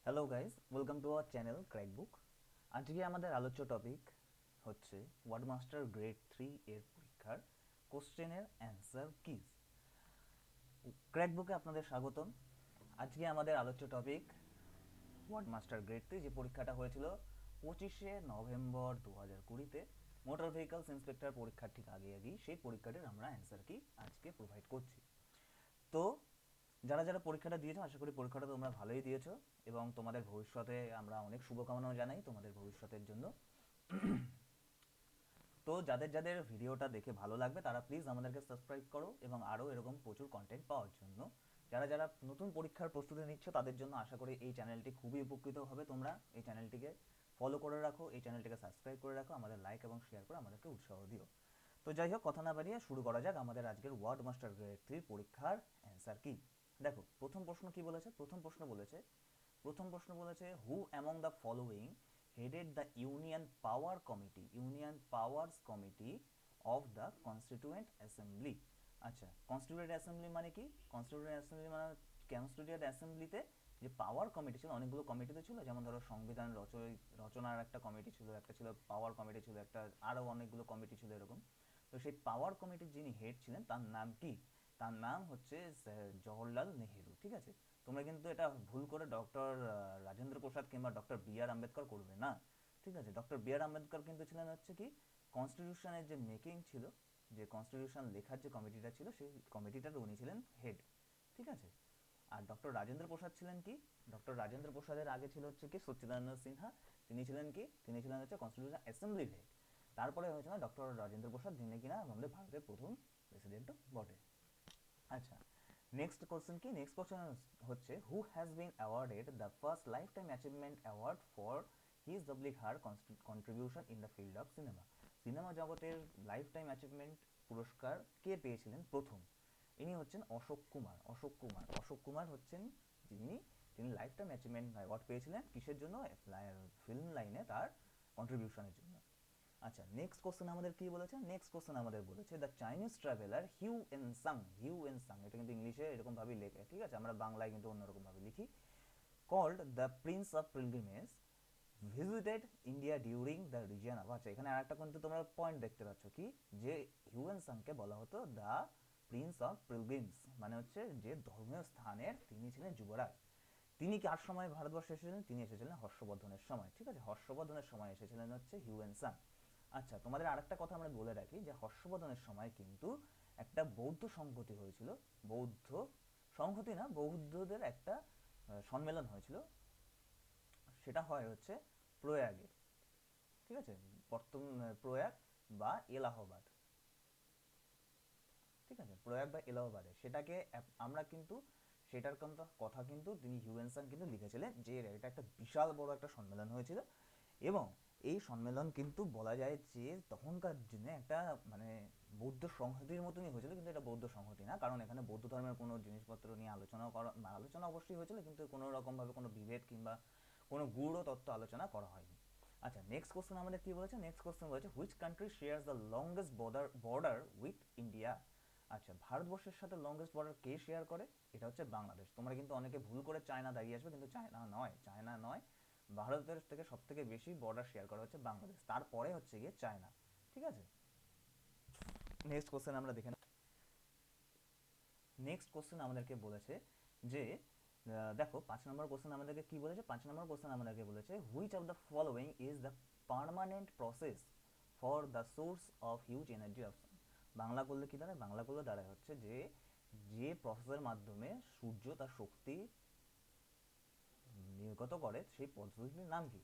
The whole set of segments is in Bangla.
Hello guys, welcome to our channel crack book. আজকে আমাদের আলোচ্য টপিক হচ্ছে ওয়ার্ড মাস্টার গ্রেড 3 এর পরীক্ষার কোশ্চেনের অ্যান্সার কিজ। ক্র্যাক বুকে আপনাদের স্বাগতম। আজকে আমাদের আলোচ্য টপিক ওয়ার্ড মাস্টার গ্রেড 3, যে পরীক্ষাটা হয়েছিল 25শে নভেম্বর 2020-তে মোটর ভেহিকলস ইন্সপেক্টর পরীক্ষার ঠিক আগেই সেই পরীক্ষাটির আমরা অ্যান্সার কি আজকে প্রোভাইড করছি। তো যারা যারা পরীক্ষাটা দিয়েছো, আশা করি পরীক্ষাটা তোমরা ভালোই দিয়েছো এবং তোমাদের ভবিষ্যতে আমরা অনেক শুভকামনাও জানাই তোমাদের ভবিষ্যতের জন্য। তো যাদের যাদের ভিডিওটা দেখে ভালো লাগবে তারা প্লিজ আমাদেরকে সাবস্ক্রাইব করো এবং আরও এরকম প্রচুর কন্টেন্ট পাওয়ার জন্য। যারা যারা নতুন পরীক্ষার প্রস্তুতি নিচ্ছ তাদের জন্য আশা করি এই চ্যানেলটি খুবই উপকৃত হবে। তোমরা এই চ্যানেলটিকে ফলো করে রাখো, এই চ্যানেলটিকে সাবস্ক্রাইব করে রাখো, আমাদের লাইক এবং শেয়ার করে আমাদেরকে উৎসাহ দিও। তো যাই হোক, কথা না বাড়িয়ে শুরু করা যাক আমাদের আজকের ওয়ার্ড মাস্টার গ্রেড 3 পরীক্ষার অ্যান্সার কি। দেখো প্রথম প্রশ্ন কি বলেছে। প্রথম প্রশ্ন বলেছে হু among the following headed the union powers committee of the constituent assembly. আচ্ছা, কনস্টিটিউয়েন্ট অ্যাসেম্বলি মানে কি? কনস্টিটিউয়েন্ট অ্যাসেম্বলিতে যে পাওয়ার কমিটি ছিল, অনেকগুলো কমিটিতে ছিল, যেমন ধরো সংবিধান রচনার একটা কমিটি ছিল, একটা ছিল পাওয়ার কমিটি ছিল, একটা আরও অনেকগুলো কমিটি ছিল এরকম। তো সেই পাওয়ার কমিটির যিনি হেড ছিলেন তার নাম কি? তার নাম হচ্ছে জওহরলাল নেহেরু। ঠিক আছে, তোমরা কিন্তু এটা ভুল করে ডক্টর রাজেন্দ্র প্রসাদ কিংবা ডক্টর বি আর আম্বেদকর করবে না। ঠিক আছে, ডক্টর বি আর আম্বেদকর কিন্তু ছিলেন হচ্ছে কি কনস্টিটিউশনের যে মেকিং ছিল, যে কনস্টিটিউশন লেখার যে কমিটিটা ছিল সেই কমিটিটার উনি ছিলেন হেড। ঠিক আছে, আর ডক্টর রাজেন্দ্র প্রসাদ ছিলেন কি? ডক্টর রাজেন্দ্র প্রসাদের আগে ছিল হচ্ছে কি সচ্চিদানন্দ সিনহা। তিনি ছিলেন কি? তিনি ছিলেন হচ্ছে কনস্টিটিউশন অ্যাসেম্বলির হেড। তারপরে হয়েছিল ডক্টর রাজেন্দ্র প্রসাদ, যিনি কিনা আমাদের ভারতের প্রথম প্রেসিডেন্টও বটে। আচ্ছা, নেক্সট কোশ্চেন হচ্ছে হু has been awarded the first life time achievement award for his oblique her contribution in the field of cinema. Cinema জগতের লাইফ টাইম অ্যাচিভমেন্ট পুরস্কার কে পেয়েছিলেন প্রথম? ইনি হচ্ছেন অশোক কুমার হচ্ছেন যিনি তিনি লাইফ টাইম অ্যাচিভমেন্ট অ্যাওয়ার্ড পেয়েছিলেন। কিসের জন্য? ফিল্ম লাইনে তার কন্ট্রিবিউশনের জন্য। আচ্ছা, নেক্সট কোশ্চেন আমাদের বলেছে the Chinese traveller Hiuen Tsang, এটা কিন্তু ইংলিশে এরকম ভাবে লেখে, ঠিক আছে, আমরা বাংলায় কিন্তু অন্যরকম ভাবে লিখি, called the prince of pilgrimage visited India during the region of. আচ্ছা, এখানে আরেকটা কিন্তু তোমরা পয়েন্ট দেখতে পাচ্ছ কি, যে হিউয়েন সাংকে বলা হতো দ্য প্রিন্স অফ পিলগ্রিমস, মানে হচ্ছে যে ধর্মীয় স্থানের তিনি ছিলেন যুবরাজ। তিনি কার সময় ভারতবর্ষে এসেছিলেন? তিনি এসেছিলেন হর্ষবর্ধনের সময়। ঠিক আছে, হর্ষবর্ধনের সময় এসেছিলেন হচ্ছে হিউয়েন সাং। আচ্ছা, তোমাদের আরেকটা কথা আমরা বলে রাখি যে হর্ষবর্ধনের সময় কিন্তু একটা বৌদ্ধ সংহতি হয়েছিল। বৌদ্ধ সংহতি না, বৌদ্ধদের একটা সম্মেলন হয়েছিল। সেটা হয় হচ্ছে প্রয়াগে। ঠিক আছে, প্রয়াগ বা এলাহাবাদ। ঠিক আছে, প্রয়াগ বা এলাহাবাদে সেটাকে আমরা কিন্তু সেটার কথা কিন্তু তিনি হিউয়েন সাং কিন্তু লিখেছিলেন যে এটা একটা বিশাল বড় একটা সম্মেলন হয়েছিল। এবং এই সম্মেলন কিন্তু বলা যায় যে তখনকার দিনে একটা মানে বৌদ্ধ সংহতির মতনই হয়েছিল, কিন্তু এটা বৌদ্ধ সংহতি না, কারণ এখানে বৌদ্ধ ধর্মের কোনো জিনিসপত্র নিয়ে আলোচনা অবশ্যই হয়েছিল, কিন্তু কোনো রকমভাবে কোনো বিভেদ কিংবা কোনো গূঢ় তত্ত্ব আলোচনা করা হয়নি। আচ্ছা, নেক্সট কোশ্চেন বলেছে which country shares the longest border with India. আচ্ছা, ভারতবর্ষের সাথে লংগেস্ট বর্ডার কে শেয়ার করে? এটা হচ্ছে বাংলাদেশ। তোমরা কিন্তু অনেকে ভুল করে চায়না দাঁড়িয়ে আসবে, কিন্তু চায়না নয়। ভারতের থেকে সব থেকে বেশি বর্ডার শেয়ার করা হচ্ছে বাংলাদেশ, তারপরে হচ্ছে গিয়ে চায়না। ঠিক আছে, নেক্সট কোশ্চেন আমরা দেখে নেক্সট কোশ্চেন আমাদেরকে বলেছে যে দেখো 5 নম্বর কোশ্চেন আমাদেরকে কি বলেছে। 5 নম্বর কোশ্চেন আমাদেরকে বলেছে which of the following is the permanent process for the source of huge energy option. Bangla করলে কি দাঁড়ায়? বাংলা করলে দাঁড়ায় হচ্ছে যে যে প্রসেসের মাধ্যমে সূর্য তার শক্তি নির্গত করে সেই পদ্ধতির নাম কি?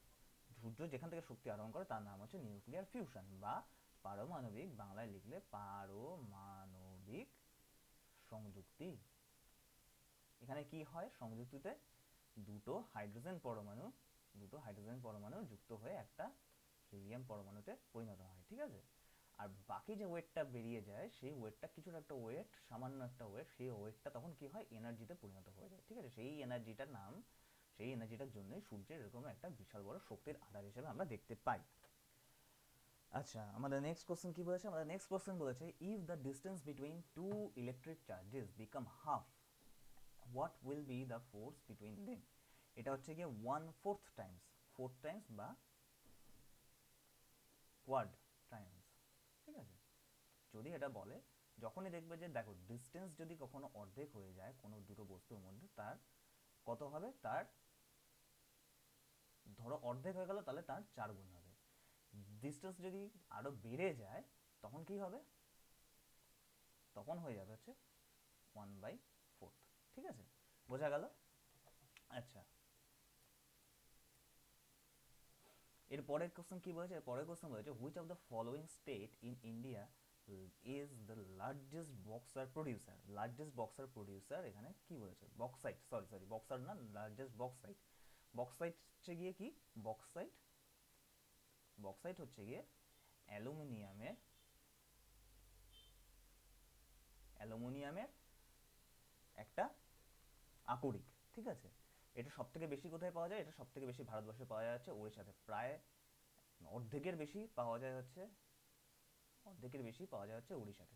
সূর্য যেখান থেকে শক্তি আহরণ করে তার নাম হচ্ছে নিউক্লিয়ার ফিউশন বা পারমাণবিক, বাংলায় লিখলে পারমাণবিক সংযুক্তি। এখানে কি হয়? সংযুক্তিতে দুটো হাইড্রোজেন পরমাণু যুক্ত হয়ে একটা হিলিয়াম পরমাণুতে পরিণত হয়। ঠিক আছে, আর বাকি যে ওয়েটটা বেরিয়ে যায় সেই ওয়েটটা কিছুটা একটা ওয়েট, সামান্য একটা ওয়েট, সেই ওয়েটটা তখন কি হয়? এনার্জিতে পরিণত হয়ে যায়। ঠিক আছে, সেই এনার্জিটার জন্যই সূর্যের এরকম একটা বিশাল বড় শক্তির আধার হিসেবে আমরা দেখতে পাই। আচ্ছা, আমাদের নেক্সট কোশ্চেন বলেছে if the distance between two electric charges become half what will be the force between them. এটা হচ্ছে গিয়ে 1/4 টাইমস, 4 টাইমস বা কোয়াড টাইমস, ঠিক আছে। যদি এটা বলে, যখনই দেখবে যে দেখো ডিস্টেন্স যদি কখনো অর্ধেক হয়ে যায় কোনো দুটো বস্তুর মধ্যে, তার কত হবে, তার ধরো অর্ধেক হয়ে গেল তাহলে তার 4 গুণ হবে। ডিস্টেন্স যদি আরো বেড়ে যায় তখন কি হবে, তখন হয়ে যাবে হচ্ছে 1/4, ঠিক আছে, বোঝা গেল। আচ্ছা, এর পরের কোশ্চেন কি বলেছে, পরের কোশ্চেন বলেছে which of the following state in India is the largest boxer producer. Largest boxer producer এখানে কি বলেছে, বক্সাইট, সরি বক্সার না, লার্জেস্ট বক্সাইট। বক্সাইট হচ্ছে গিয়ে কি, বক্সাইট, বক্সাইট হচ্ছে গিয়ে অ্যালুমিনিয়ামের, অ্যালুমিনিয়ামের একটা আকরিক, ঠিক আছে। এটা সব থেকে বেশি কোথায় পাওয়া যায়, এটা সব থেকে বেশি ভারতবর্ষে পাওয়া যাচ্ছে ওড়িশাতে, প্রায় অর্ধেকের বেশি পাওয়া যায় হচ্ছে, অর্ধেকের বেশি পাওয়া যায় হচ্ছে উড়িষ্যাতে।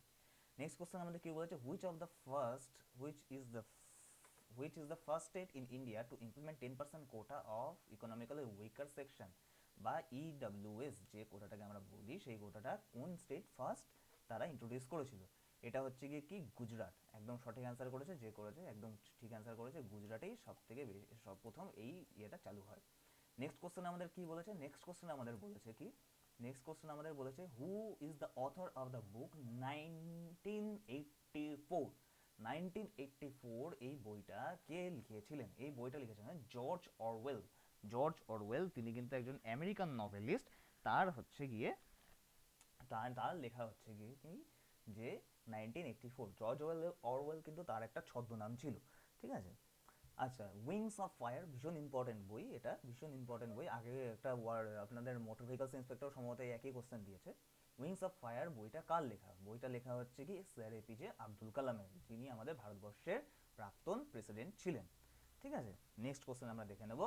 নেক্সট কোশ্চেন আমাদের কি বলেছে, which is the first state in India to implement 10% quota of economically weaker section বা ইডব্লিউএস, যে কোটাটাকে আমরা বলি, সেই কোটাটা কোন স্টেট ফার্স্ট তারা ইন্ট্রোডিউস করেছিল। এটা হচ্ছে গিয়ে কি, গুজরাট। একদম সঠিক অ্যান্সার করেছে, যে করেছে একদম ঠিক অ্যান্সার করেছে, গুজরাটেই সব থেকে সব প্রথম এই ইয়েটা চালু হয়। নেক্সট কোশ্চেন আমাদের কি বলেছে, নেক্সট কোশ্চেন আমাদের বলেছে কি, নেক্সট কোশ্চেন আমাদের বলেছে who is the author of the book 1984। 1984 এই বইটা কে লিখেছিলেন, এই বইটা লিখেছিলেন জর্জ অরওয়েল। জর্জ অরওয়েল তিনি কিন্তু একজন আমেরিকান নভেলিস্ট। তার হচ্ছে গিয়ে তার লেখা হচ্ছে গিয়ে কি, যে 1984, জর্জ অরওয়েল কিন্তু তার একটা ছদ্মনাম ছিল, ঠিক আছে। আচ্ছা, উইংস অফ ফায়ার ভীষণ ইম্পর্টেন্ট বই, এটা ভীষণ ইম্পর্টেন্ট বই। আগে একটা আপনাদের মোটর ভেহিকলস ইন্সপেক্টর সম্ভবত একই কোশ্চেন দিয়েছে। উইংস অফ ফায়ার বইটা কার লেখা, বইটা লেখা হচ্ছে কি স্যার এপিজে আব্দুল কালামের, যিনি আমাদের ভারতবর্ষের প্রাক্তন প্রেসিডেন্ট ছিলেন, ঠিক আছে। নেক্সট কোশ্চেন আমরা দেখে নেব।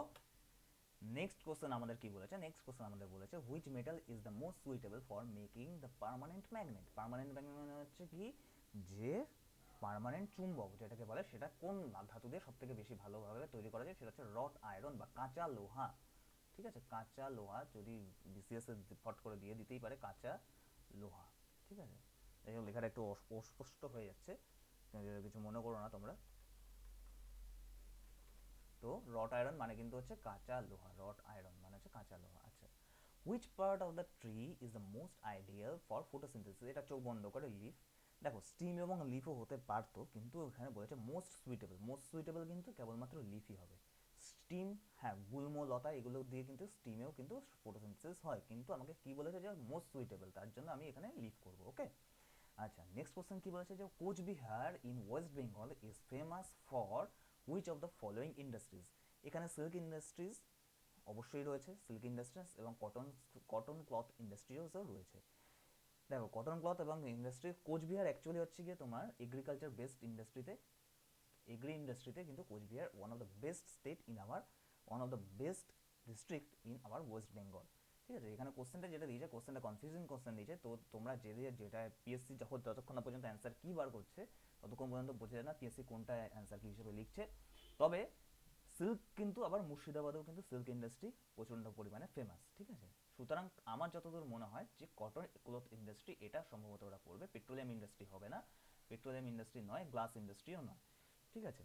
নেক্সট কোশ্চেন আমাদের কি বলেছে, নেক্সট কোশ্চেন আমাদের বলেছে which metal is the most suitable for making the permanent magnet. Permanent magnet মানে হচ্ছে কি, যে পার্মানেন্ট চুম্বক যেটাকে বলে, সেটা কোন ধাতু দিয়ে সব থেকে বেশি ভালোভাবে তৈরি করা যায়, সেটা হচ্ছে রট আয়রন বা কাঁচা লোহা, ঠিক আছে। কাঁচা লোহা, যদি বিসিএস এ ফট করে দিয়ে দিতেই পারে কাঁচা লোহা, ঠিক আছে। এই লেখাটা একটু অস্পষ্ট হয়ে যাচ্ছে, কিছু মনে করো না তোমরা। তো রট আয়রন মানে কিন্তু হচ্ছে কাঁচা লোহা, রট আয়রন মানে হচ্ছে কাঁচা লোহা। আচ্ছা, which part of the tree is the most ideal for photosynthesis. এটা চোখ বন্ধ করে লিফ। দেখো স্টিম এবং লিফও হতে পারতো, কিন্তু এখানে বলেছে মোস্ট সুইটেবল। মোস্ট সুইটেবল কিন্তু কেবলমাত্র লিফই হবে। স্টিম, হ্যাঁ, গুল্ম লতা এগুলো দিয়ে কিন্তু স্টিমেও কিন্তু ফটোসিনথেসিস হয়, কিন্তু আমাকে কি বলেছে যে মোস্ট সুইটেবল, তার জন্য আমি এখানে লিফ করবো, ওকে। আচ্ছা, নেক্সট কোশ্চেন কি বলেছে, যে Coochbehar in West Bengal is famous for which of the following industries. এখানে সিল্ক ইন্ডাস্ট্রিজ অবশ্যই রয়েছে, সিল্ক ইন্ডাস্ট্রিজ, এবং কটন ক্লথ ইন্ডাস্ট্রিজও রয়েছে। দেখো কটন ক্লথ এবং ইন্ডাস্ট্রি, কোচবিহার অ্যাকচুয়ালি হচ্ছে গিয়ে তোমার এগ্রিকালচার বেসড ইন্ডাস্ট্রিতে, এগ্রি ইন্ডাস্ট্রিতে কিন্তু Coochbehar one of the best state in our, one of the best district in our West Bengal, ঠিক আছে। এখানে কোশ্চেনটা যেটা দিয়েছে, কোশ্চেনটা কনফিউজিং কোশ্চেন দিয়েছে, তো তোমরা যেটা পিএসসি যতক্ষণ না পর্যন্ত অ্যান্সার কি বার করছে ততক্ষণ পর্যন্ত বোঝা যায় না পিএসসি কোনটা অ্যান্সার কি হিসেবে লিখছে। তবে সিল্ক কিন্তু আবার মুর্শিদাবাদেও কিন্তু সিল্ক ইন্ডাস্ট্রি প্রচণ্ড পরিমাণে ফেমাস, ঠিক আছে। সুতরাং আমার যতদূর মনে হয় যে কটন ক্লথ ইন্ডাস্ট্রি এটা সম্ভবত ওরা পড়বে, পেট্রোলিয়াম ইন্ডাস্ট্রি হবে না, পেট্রোলিয়াম ইন্ডাস্ট্রি নয়, গ্লাস ইন্ডাস্ট্রিও নয়, ঠিক আছে।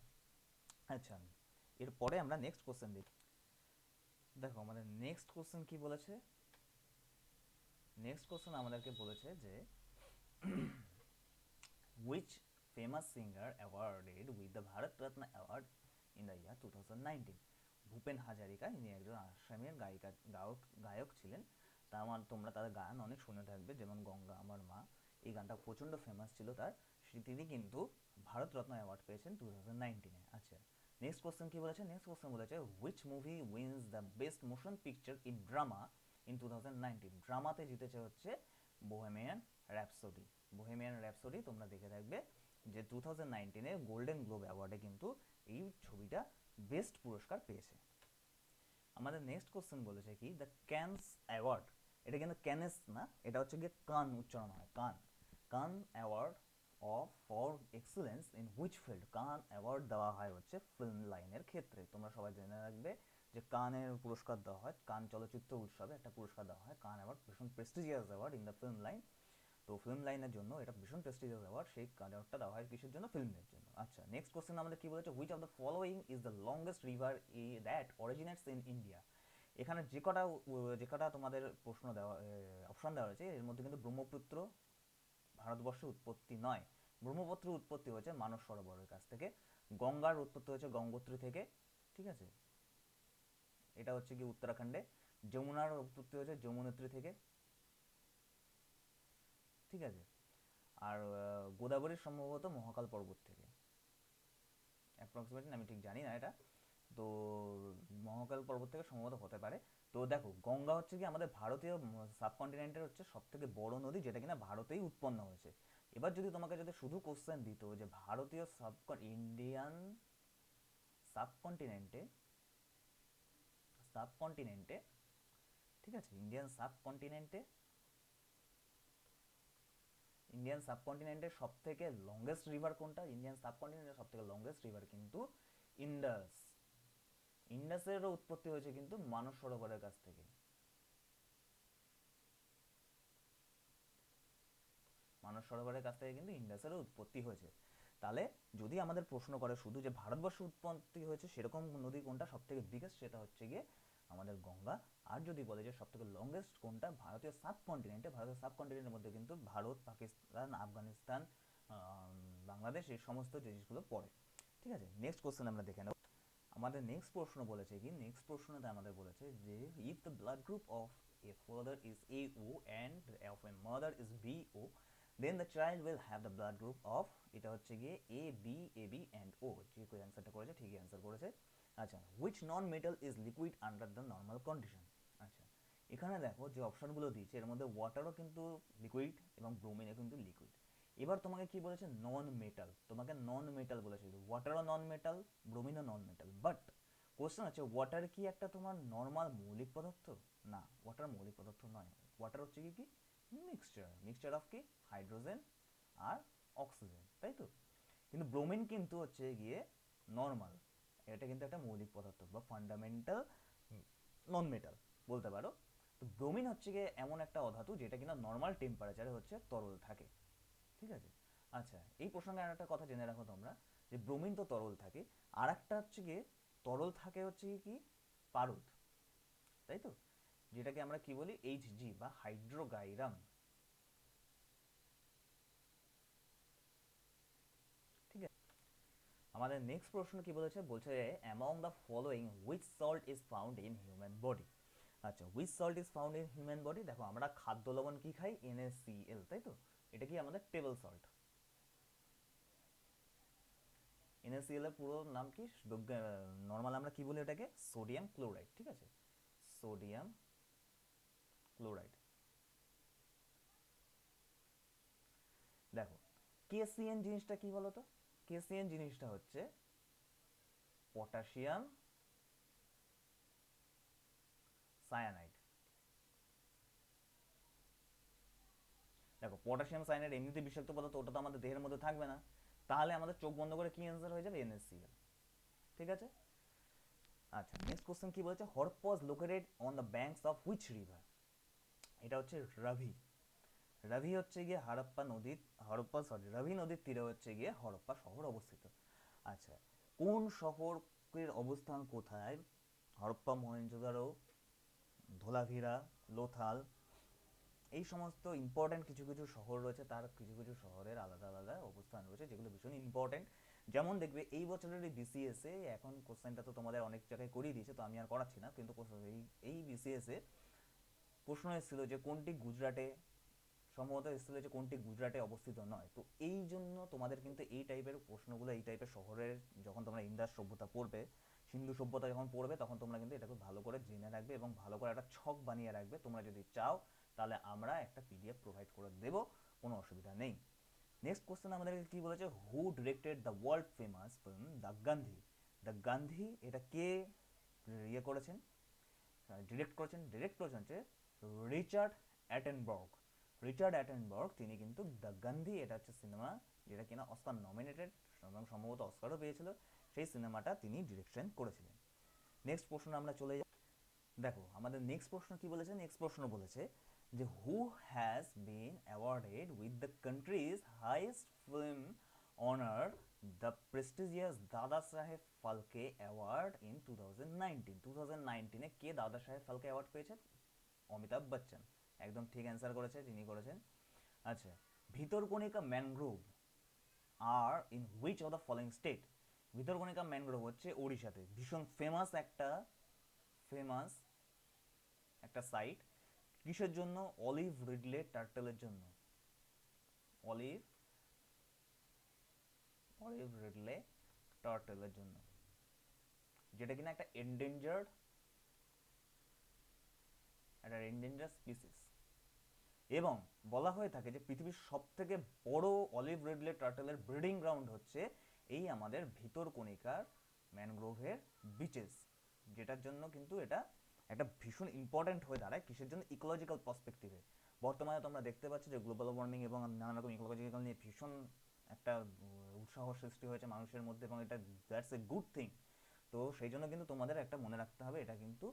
আচ্ছা, এরপরে আমরা নেক্সট কোশ্চেন দেখি। দেখো আমাদের নেক্সট কোশ্চেন কি বলেছে, নেক্সট কোশ্চেন আমাদেরকে বলেছে যে which famous singer awarded with the Bharat Ratna Award in the year 2019। Bhupen Hazarika, ইনি একজন আসামের গায়ক ছিলেন। তোমরা তাদের গান অনেক শুনে থাকবে, যেমন গঙ্গা আমার মা, এই গানটা প্রচণ্ড ফেমাস ছিল তার। তিনি কিন্তু ভারত রত্ন অ্যাওয়ার্ড পেয়েছেন 2019-এ। আচ্ছা, নেক্সট কোশ্চেন কি বলেছে, নেক্সট কোশ্চেন বলেছে which movie wins the best motion picture in drama in 2019। ড্রামাতে জিতেছে হচ্ছে বোহেমিয়ান র্যাপসোডি। বোহেমিয়ান র্যাপসোডি তোমরা দেখে থাকবে, যে 2019-এ গোল্ডেন গ্লোব অ্যাওয়ার্ডে কিন্তু এই ছবিটা বেস্ট পুরস্কার পেয়েছে। আমাদের নেক্সট কোশ্চেন বলেছে কি, দ্য ক্যানস অ্যাওয়ার্ড, এটা কিন্তু ক্যানেস না, এটা হচ্ছে গিয়ে কান উচ্চারণ হয়, কান, কান award for excellence in which field, কান অ্যাওয়ার্ড দেওয়া হয় হচ্ছে ফিল্ম লাইনের ক্ষেত্রে। তোমরা সবাই জেনে রাখবে যে কানের পুরস্কার দেওয়া হয়, কান চলচ্চিত্র উৎসবে একটা পুরস্কার দেওয়া হয়, কান অ্যাওয়ার্ড, ভীষণ prestigious award in the film line. তো ফিল্ম লাইনের জন্য এটা ভীষণ প্রেস্টিজিয়াস অ্যাওয়ার্ড, সেই অ্যাওয়ার্ডটা দেওয়া হয় কিসের জন্য? ফিল্মের জন্য। আচ্ছা, নেক্সট কোশ্চেন আমাদের কি বলেছে, which of the following is the longest river that originates in India. এখানে যে কটা তোমাদের প্রশ্ন দেওয়া অপশন দেওয়া হয়েছে এর মধ্যে কিন্তু ব্রহ্মপুত্র ভারতবর্ষে উৎপত্তি নয়। ব্রহ্মপুত্র উৎপত্তি হয়েছে মানস সরোবরের কাছ থেকে, গঙ্গার উৎপত্তি হয়েছে গঙ্গোত্রী থেকে, ঠিক আছে, এটা হচ্ছে কি উত্তরাখণ্ডে, যমুনার উৎপত্তি হয়েছে যমুনোত্রী থেকে, ঠিক আছে, আর গোদাবরীর সম্ভবত মহাকাল পর্বত থেকে, অ্যাপ্রক্সিমেটলি আমি ঠিক জানি না এটা, তো মহাকাল পর্বত থেকে সম্ভবত হতে পারে। তো দেখো, গঙ্গা হচ্ছে কি আমাদের ভারতীয় সাবকন্টিনেন্টের হচ্ছে সব থেকে বড় নদী, যেটা কিনা ভারতেই উৎপন্ন হয়েছে। এবার যদি তোমাকে যদি শুধু কোশ্চেন দিত যে ভারতীয় ইন্ডিয়ান সাবকন্টিনেন্টে সাবকন্টিনেন্টে ঠিক আছে, ইন্ডিয়ান সাবকন্টিনেন্টের সব থেকে লংগেস্ট রিভার কোনটা? ইন্ডিয়ান সাবকন্টিনেন্টের সব থেকে লংগেস্ট রিভার কিন্তু ইন্ডাস। ইন্ডাসেরও উৎপত্তি হয়েছে কিন্তু মানস সরোবরের কাছ থেকে। মানস সরোবরের কাছ থেকে কিন্তু ইন্ডাসেরও উৎপত্তি হয়েছে। তাহলে যদি আমাদের প্রশ্ন করে শুধু যে ভারতবর্ষে উৎপত্তি হয়েছে সেরকম নদী কোনটা সব থেকে বিগেস্ট, সেটা হচ্ছে গিয়ে আমাদের গঙ্গা। আর যদি বলে যে সব থেকে লংগেস্ট কোনটা ভারতীয় সাবকন্টিনেন্টের মধ্যে কিন্তু ভারত, পাকিস্তান, আফগানিস্তান, বাংলাদেশ, এই সমস্ত জিনিসগুলো পড়ে। ঠিক আছে, নেক্সট কোশ্চেন আমরা দেখে নেব। আমাদের নেক্সট প্রশ্ন বলেছে কি, নেক্সট প্রশ্নতে আমাদের বলেছে যে if the blood group of a father is AO and of a mother is BO, then the child will have the blood group of, এটা হচ্ছে গিয়ে AB and O। যে কই অ্যান্সারটা করেছে ঠিকই অ্যান্সার করেছে। আচ্ছা, which non metal is liquid under the normal condition। আচ্ছা, এখানে দেখো যে অপশনগুলো দিয়েছে এর মধ্যে ওয়াটারও কিন্তু লিকুইড এবং ব্রোমিনও কিন্তু লিকুইড। এবার তোমাকে কি বলেছে? নন মেটাল, তোমাকে নন মেটাল বলেছে, ওয়াটারও নন মেটাল, ব্রোমিনও নন মেটাল। বাট কোশ্চেন হচ্ছে ওয়াটার কি একটা তোমার নর্মাল মৌলিক পদার্থ? না, ওয়াটার মৌলিক পদার্থ নয়। ওয়াটার হচ্ছে কি মিক্সচার অফ কি হাইড্রোজেন আর অক্সিজেন, তাই তো। কিন্তু ব্রোমিন কিন্তু হচ্ছে গিয়ে নর্মাল, এটা কিন্তু একটা মৌলিক পদার্থ বা ফান্ডামেন্টাল নন মেটাল বলতে পারো। তো ব্রোমিন হচ্ছে গিয়ে এমন একটা অধাতু যেটা কিনা নর্মাল টেম্পারেচারে হচ্ছে তরল থাকে, ঠিক আছে। আচ্ছা, এই প্রসঙ্গে আর একটা কথা জেনে রাখো তোমরা, যে ব্রোমিন তো তরল থাকে, আর একটা হচ্ছে গিয়ে তরল থাকে হচ্ছে কি পারদ, তাই তো, যেটাকে আমরা কি বলি HG বা হাইড্রোগাইরাম। ঠিক আছে, আমাদের নেক্সট প্রশ্ন কি বলেছে, বলছে among the following which salt is found in human body. আচ্ছা, which salt is found in human body, দেখো আমরা খাদ্য লবণ কি খাই? NaCl, তাই তো, এটা কি আমাদের টেবল সল্ট। NaCl এর পুরো নাম কি? নর্মাল আমরা কি বলি এটাকে? সোডিয়াম ক্লোরাইড, ঠিক আছে, সোডিয়াম ক্লোরাইড। দেখো, KCN জিনিসটা কি বলতো? KCN জিনিসটা হচ্ছে পটাশিয়াম সায়ানাইড। দেখো, পটাশিয়াম সায়ানাইড এমনিতে বিষাক্ত পদার্থ, ওটা তো আমাদের দেহের মধ্যে থাকবে না, তাহলে আমাদের চোখ বন্ধ করে কি অ্যান্সার হয়ে যাবে? NaCl, ঠিক আছে। আচ্ছা, নেক্সট কোশ্চেন কি বলেছে, Harappa located on the banks of which river. এটা হচ্ছে রাভি। রাভি হচ্ছে গিয়ে রাভি নদীর তীরে হচ্ছে গিয়ে হরপ্পা শহর অবস্থিত। আচ্ছা, কোন শহরের অবস্থান কোথায়? হরপ্পা, মহেঞ্জোদারো, ধোলাভিরা, লোথাল, এই সমস্ত ইম্পর্টেন্ট কিছু কিছু শহর রয়েছে, তার কিছু কিছু শহরের আলাদা আলাদা অবস্থান রয়েছে যেগুলো ভীষণ ইম্পর্টেন্ট। যেমন দেখবে এই বছরের BCS-এ, এখন কোশ্চেনটা তো তোমাদের অনেক জায়গায় করিয়ে দিয়েছে তো আমি আর করাচ্ছি না, কিন্তু এই BCS-এ প্রশ্ন এসেছিল যে কোনটি গুজরাটে, সম্ভবত এসেছিল যে কোনটি গুজরাটে অবস্থিত নয়। তো এই জন্য তোমাদের কিন্তু এই টাইপের প্রশ্নগুলো, এই টাইপের শহরের যখন তোমরা ইন্দাস সভ্যতা পড়বে, সিন্ধু সভ্যতা যখন পড়বে, তখন তোমরা কিন্তু এটাকে ভালো করে জেনে রাখবে এবং ভালো করে একটা ছক বানিয়ে রাখবে। তোমরা যদি চাও তাহলে আমরা একটা PDF প্রোভাইড করে দেবো, কোনো অসুবিধা নেই। নেক্সট কোশ্চেন আমাদেরকে কি বলেছে, who directed the world famous film the Gandhi. The Gandhi এটা কে করেছেন, ডিরেক্ট করেছেন হচ্ছে রিচার্ড অ্যাটেনবর্গ। তিনি কিন্তু দ্য গান্ধী, এটা হচ্ছে সিনেমা যেটা কিনা অস্কার নমিনেটেড এবং সম্ভবত অস্কারও পেয়েছিল, সেই সিনেমাটা তিনি ডিরেকশন করেছিলেন। নেক্সট প্রশ্ন আমরা চলে যাই। দেখো আমাদের নেক্সট প্রশ্ন কি বলেছে, নেক্সট প্রশ্ন বলেছে যে who has been awarded with the countries highest film honour the prestigious দাদা সাহেব ফালকে অ্যাওয়ার্ড ইন 2019। 2019-এ কে দাদা সাহেব ফালকে অ্যাওয়ার্ড পেয়েছেন? অমিতাভ বচ্চন। একদম ঠিক অ্যান্সার করেছে, যিনি করেছেন। আচ্ছা, Bhitarkanika mangrove are in which of the following state? ভিতরকণিকা ম্যানগ্রোভ হচ্ছে ওড়িশাতে, ভীষণ ফেমাস একটা সাইট। কিসের জন্য? অলিভ রিডলে টার্টলের জন্য। অলিভ রিডলে টার্টলের জন্য, যেটা কিনা একটা এন্ডেঞ্জার্ড স্পিসিস। এবং বলা হয়ে থাকে যে পৃথিবীর সব থেকে বড় অলিভ রিডলে টার্টলের ব্রিডিং গ্রাউন্ড হচ্ছে এই আমাদের ভিতরকণিকার ম্যানগ্রোভের বিচেস, যেটার জন্য কিন্তু এটা একটা ভীষণ ইম্পর্টেন্ট হয়ে দাঁড়ায়। কিসের জন্য? ইকোলজিক্যাল পার্সপেক্টিভে। বর্তমানে তোমরা দেখতে পাচ্ছ যে গ্লোবাল ওয়ার্মিং এবং নানা রকম ইকোলজিক্যাল নিয়ে ভীষণ একটা উৎসাহ সৃষ্টি হয়েছে মানুষের মধ্যে, এবং এটা দ্যাটস এ গুড থিং। তো সেই জন্য কিন্তু তোমাদের একটা মনে রাখতে হবে এটা কিন্তু,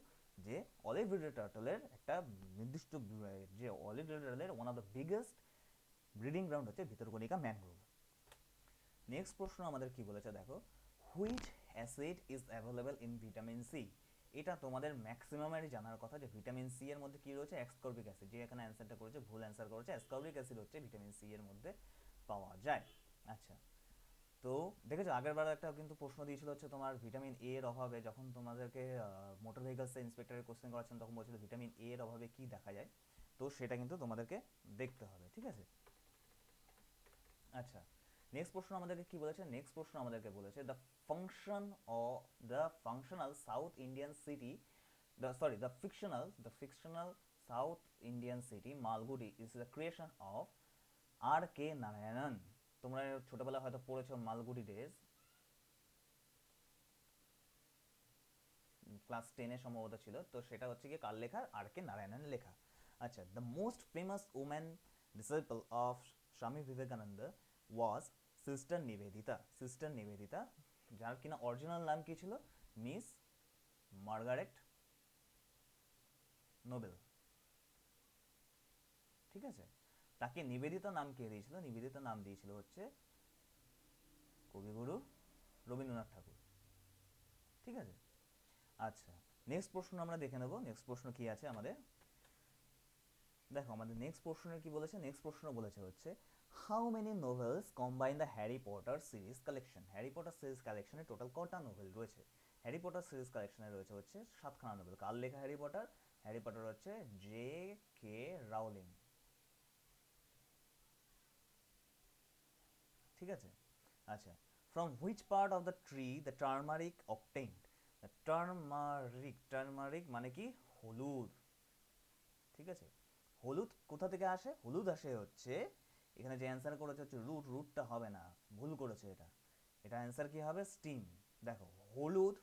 যে অলিভ রিডলে টার্টলের একটা নির্দিষ্ট, যে অলিভ রিডলে টার্টলের one of the biggest breeding ground হচ্ছে ভিতরকণিকা ম্যানগ্রোভ। নেক্সট প্রশ্ন আমাদের কি বলেছে দেখো, which acid is available in vitamin C? এটা তোমাদের ম্যাক্সিমামেরই জানার কথা যে ভিটামিন সি এর মধ্যে কি রয়েছে? Ascorbic acid. যে এখানে অ্যান্সারটা করেছে ভুল অ্যান্সার করেছে, অ্যাসকর্বিক অ্যাসিড হচ্ছে ভিটামিন সি এর মধ্যে পাওয়া যায়। আচ্ছা, তো দেখেছো আগের বার একটা কিন্তু প্রশ্ন দিয়েছিল হচ্ছে তোমার ভিটামিন এ এর অভাবে, যখন তোমাদেরকে মোটর ভেহিকলসে ইন্সপেক্টরের কোশ্চেন করাচ্ছেন তখন বলছিল ভিটামিন এ এর অভাবে কি দেখা যায়, তো সেটা কিন্তু তোমাদেরকে দেখতে হবে, ঠিক আছে? আচ্ছা, নেক্সট প্রশ্ন আমাদেরকে কি বলেছে? নেক্সট প্রশ্ন আমাদেরকে বলেছে the functional south Indian city, the fictional south Indian city Malgudi is the creation of R K Narayanan. তোমরা ছোটবেলায় হয়তো পড়েছো মালগুডি ডেজ, ক্লাস 10-এ সম্ভবত ছিল। তো সেটা হচ্ছে কি কার লেখা? আর কে নারায়ণনের লেখা। আচ্ছা, the most famous woman disciple of Swami Vivekananda was sister Nivedita, যার কিনা অরিজিনাল নাম কি ছিল? মিস মার্গারেট নোবেল, ঠিক আছে? তাকে নিবেদিতা নাম কে দিয়েছিল? নিবেদিতা নাম দিয়েছিল হচ্ছে কবিগুরু রবীন্দ্রনাথ ঠাকুর, ঠিক আছে? আচ্ছা, নেক্সট প্রশ্ন আমরা দেখে নেব। নেক্সট প্রশ্ন কি আছে আমাদের, দেখো আমাদের নেক্সট প্রশ্নের কি বলেছে। নেক্সট প্রশ্ন বলেছে হচ্ছে how many novels combine the Harry Potter series collection? Harry Potter series কালেকশনে টোটাল কটা নোভেল রয়েছে? হ্যারি পটার সিরিজ কালেকশনে রয়েছে হচ্ছে 7খানা নোভেল। কার লেখা হ্যারি পটার? হ্যারি পটার হচ্ছে জে কে রাউলিং, ঠিক আছে? আচ্ছা, from which part of the tree the turmeric obtained? The turmeric মানে কি? হলুদ, ঠিক আছে? হলুদ কোথা থেকে আসে? হলুদ আসে হচ্ছে, এখানে যে অ্যান্সার করেছে হচ্ছে রুটটা হবে না, ভুল করেছে এটা। এটা অ্যান্সার কি হবে? স্টিম। দেখো হলুদ,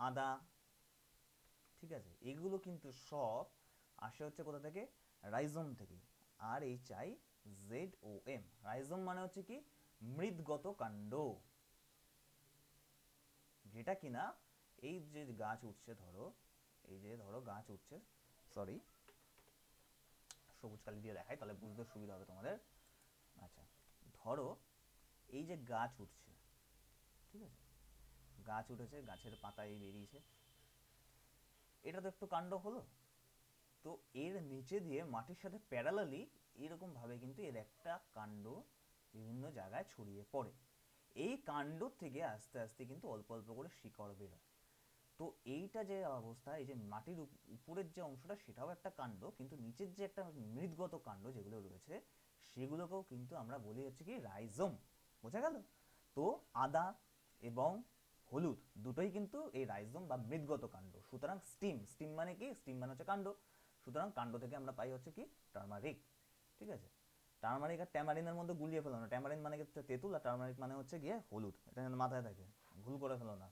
আদা, ঠিক আছে, এগুলো কিন্তু সব আসে হচ্ছে কোথা থেকে? রাইজোম থেকে। RHIZOM। রাইজোম মানে হচ্ছে কি? মৃদগত কাণ্ড, যেটা কিনা এই যে গাছ উঠছে, ধরো গাছ উঠছে, সরি সবুজ কালি দিয়ে দেখাই তাহলে বুঝতে সুবিধা হবে তোমাদের। আচ্ছা, ধরো এই যে গাছ উঠছে, ঠিক আছে, গাছ উঠেছে, গাছের পাতা এই বেরিয়েছে, এটা তো একটু কাণ্ড হলো। তো এর নিচে দিয়ে মাটির সাথে প্যারালালি এরকম ভাবে কিন্তু এর একটা কাণ্ড বিভিন্ন জায়গায় ছড়িয়ে পড়ে। এই কাণ্ড থেকে আস্তে আস্তে কিন্তু অল্প অল্প করে শিকড় বেরোয়। তো এইটা যে অবস্থা, এই যে মাটির উপরের যে অংশটা সেটাও একটা কাণ্ড, কিন্তু নিচের যে একটা মৃদগত কাণ্ড যেগুলো রয়েছে সেগুলোকেও কিন্তু আমরা বলি হচ্ছে কি? রাইজোম। বোঝা গেল? তো আদা এবং হলুদ দুটোই কিন্তু এই রাইজোম বা মৃদগত কাণ্ড। সুতরাং স্টিম মানে কি? স্টিম মানে হচ্ছে কাণ্ড। সুতরাং কাণ্ড থেকে আমরা পাই হচ্ছে কি? টার্মারিক, ঠিক আছে? টার্মারিক আর ট্যামারিনের মধ্যে গুলিয়ে ফেলো না। ট্যামারিন মানে হচ্ছে তেঁতুল, আর টার্মারিক মানে হচ্ছে গিয়ে হলুদ। এটা মাথায় থাকে, ভুল করে ফেলো না।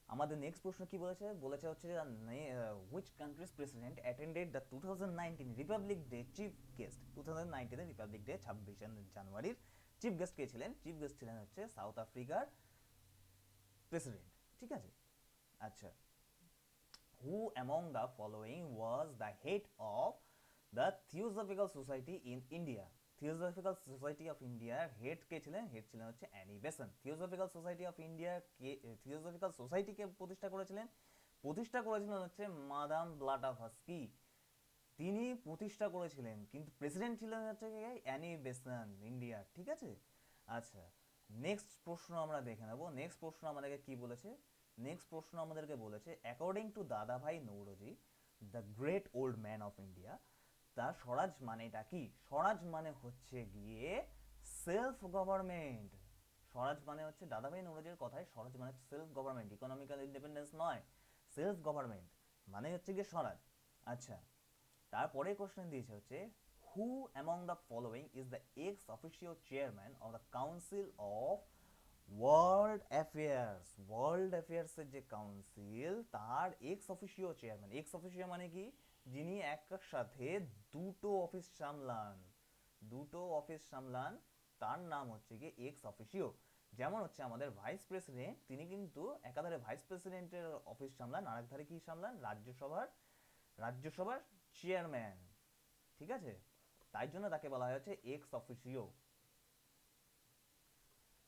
আমাদের নেক্সট প্রশ্ন কি বলেছে? বলেছে হচ্ছে which countries president attended the 2019 Republic day chief guest? 2019 Republic day 26 জানুয়ারির চিফ গেস্ট কে ছিলেন? চিফ গেস্ট ছিলেন হচ্ছে সাউথ আফ্রিকার প্রেসিডেন্ট, ঠিক আছে। আচ্ছা, who among the following was the head of the Theosophical Society in India? Theosophical Society of India head কে ছিলেন? হেড ছিলেন হচ্ছে Annie Besant. Theosophical Society of India কে, Theosophical Society কে প্রতিষ্ঠা করেছিলেন? প্রতিষ্ঠা করেছিলেন হচ্ছে মাদাম ব্লাটাভাস্কি, তিনি প্রতিষ্ঠা করেছিলেন, কিন্তু প্রেসিডেন্ট ছিলেন হচ্ছে অ্যানি বেসেন্ট ইন্ডিয়ার, ঠিক আছে। আচ্ছা, নেক্সট প্রশ্ন আমরা দেখে নেব। নেক্সট প্রশ্ন আমাদেরকে কি বলেছে? নেক্সট প্রশ্ন আমাদেরকে বলেছে অ্যাকর্ডিং টু দাদাভাই Naoroji, the great old man of India, তার স্বরাজ মানেটা কি? স্বরাজ মানে হচ্ছে গিয়ে সেলফ গভর্নমেন্ট। স্বরাজ মানে হচ্ছে দাদাভাই নৌরোজির কথায় স্বরাজ মানে সেলফ গভর্নমেন্ট, ইকোনমিক্যাল ইন্ডিপেন্ডেন্স নয়, সেলফ গভর্নমেন্ট মানে হচ্ছে গিয়ে স্বরাজ। আচ্ছা, তারপরে কোশ্চেন দিয়েছে হচ্ছে who among the following is the ex official chairman of the council of world affairs. World অ্যাফেয়ার্সের যে কাউন্সিল, তার ex officio chairman. Ex officio মানে কি? যিনি একসাথে দুটো অফিস সামলান, দুটো অফিস সামলান, তার নাম হচ্ছে কি এক্স অফিসিও। যেমন হচ্ছে আমাদের ভাইস প্রেসিডেন্ট, তিনি কিন্তু একাধারে ভাইস প্রেসিডেন্টের অফিস সামলান, আরেকধারে কি সামলান? রাজ্যসভার চেয়ারম্যান, ঠিক আছে। তাই জন্য তাকে বলা হয় হচ্ছে এক্স অফিসিও।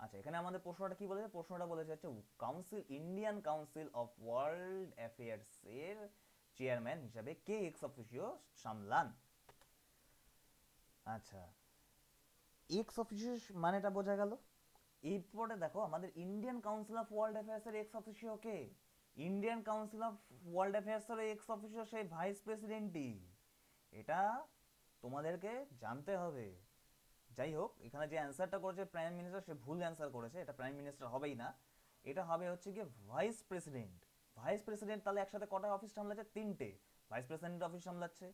আচ্ছা, এখানে আমাদের প্রশ্নটা কি বলেছে? প্রশ্নটা বলেছে হচ্ছে council, Indian council of world affairs এর চেয়ারম্যান হিসাবে কে এক্স অফিসিও সামলান। আচ্ছা, এক্স অফিসিও মানেটা বোঝা গেল। এরপরে দেখো আমাদের Indian council of world affairs এর এক্স অফিসিও কে? Indian council of world affairs এর এক্স অফিসিও সেই ভাইস প্রেসিডেন্টই। এটা তোমাদেরকে জানতে হবে। যাই হোক, এখানে যে অ্যান্সারটা করেছে প্রাইম মিনিস্টার, সে ভুল অ্যান্সার করেছে। এটা প্রাইম মিনিস্টার হবেই না, এটা হবে হচ্ছে গিয়ে ভাইস প্রেসিডেন্ট। ভাইস প্রেসিডেন্ট তাহলে একসাথে কটা অফিস সামলাচ্ছে? তিনটে। ভাইস প্রেসিডেন্ট অফিস সামলাচ্ছে,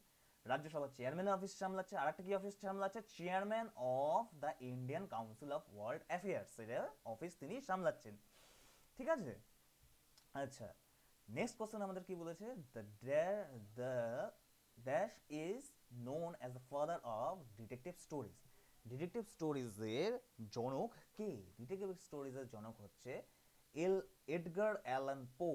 রাজ্যসভার চেয়ারম্যানের অফিস সামলাচ্ছে, আর একটা কি অফিস সামলাচ্ছে? Chairman of the Indian council of world affairs এর অফিস তিনি সামলাচ্ছেন, ঠিক আছে। আচ্ছা, নেক্সট কোশ্চেন আমাদের কি বলেছে? The dash is known as the father of detective stories. Detective স্টোরিজের জনক কে? ডিটেকটিভ স্টোরিজের জনক হচ্ছে এডগার অ্যালান পো।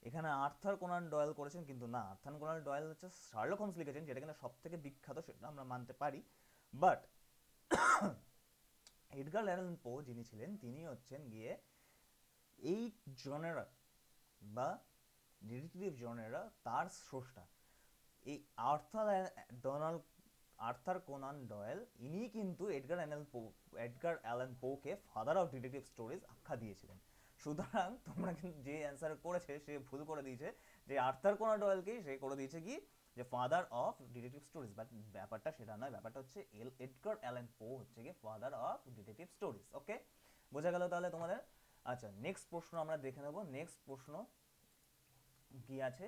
এখানে আর্থার কোনান ডয়েল করেছেন, কিন্তু না, আর্থার কোনান ডয়েল হচ্ছে শার্লক হোমস লিখেছেন, যেটা কিনা সব থেকে বিখ্যাত, সেটা আমরা মানতে পারি। বাট এডগার অ্যালান পো যিনি ছিলেন, তিনি হচ্ছেন গিয়ে এই জনেরা বা ডিটেকটিভ জনেরা তার স্রষ্টা। এই আর্থার কোনান ডয়েল, ইনি কিন্তু এডগার অ্যালান পোকে ফাদার অফ ডিটেকটিভ স্টোরিজ আখ্যা দিয়েছিলেন। সুতরাং তোমরা কিন্তু যে অ্যান্সার করেছে সে ভুল করে দিয়েছে, যে আর্থার কোনান ডয়েলকেই সে করে দিয়েছে কি যে father of detective stories. But ব্যাপারটা সেটা নয়, ব্যাপারটা হচ্ছে এডগার অ্যালান পো হচ্ছে কি ফাদার অফ ডিটেকটিভ স্টোরিজ। ওকে, বোঝা গেল তাহলে তোমাদের? আচ্ছা, নেক্সট প্রশ্ন আমরা দেখে নেব। নেক্সট প্রশ্ন কি আছে?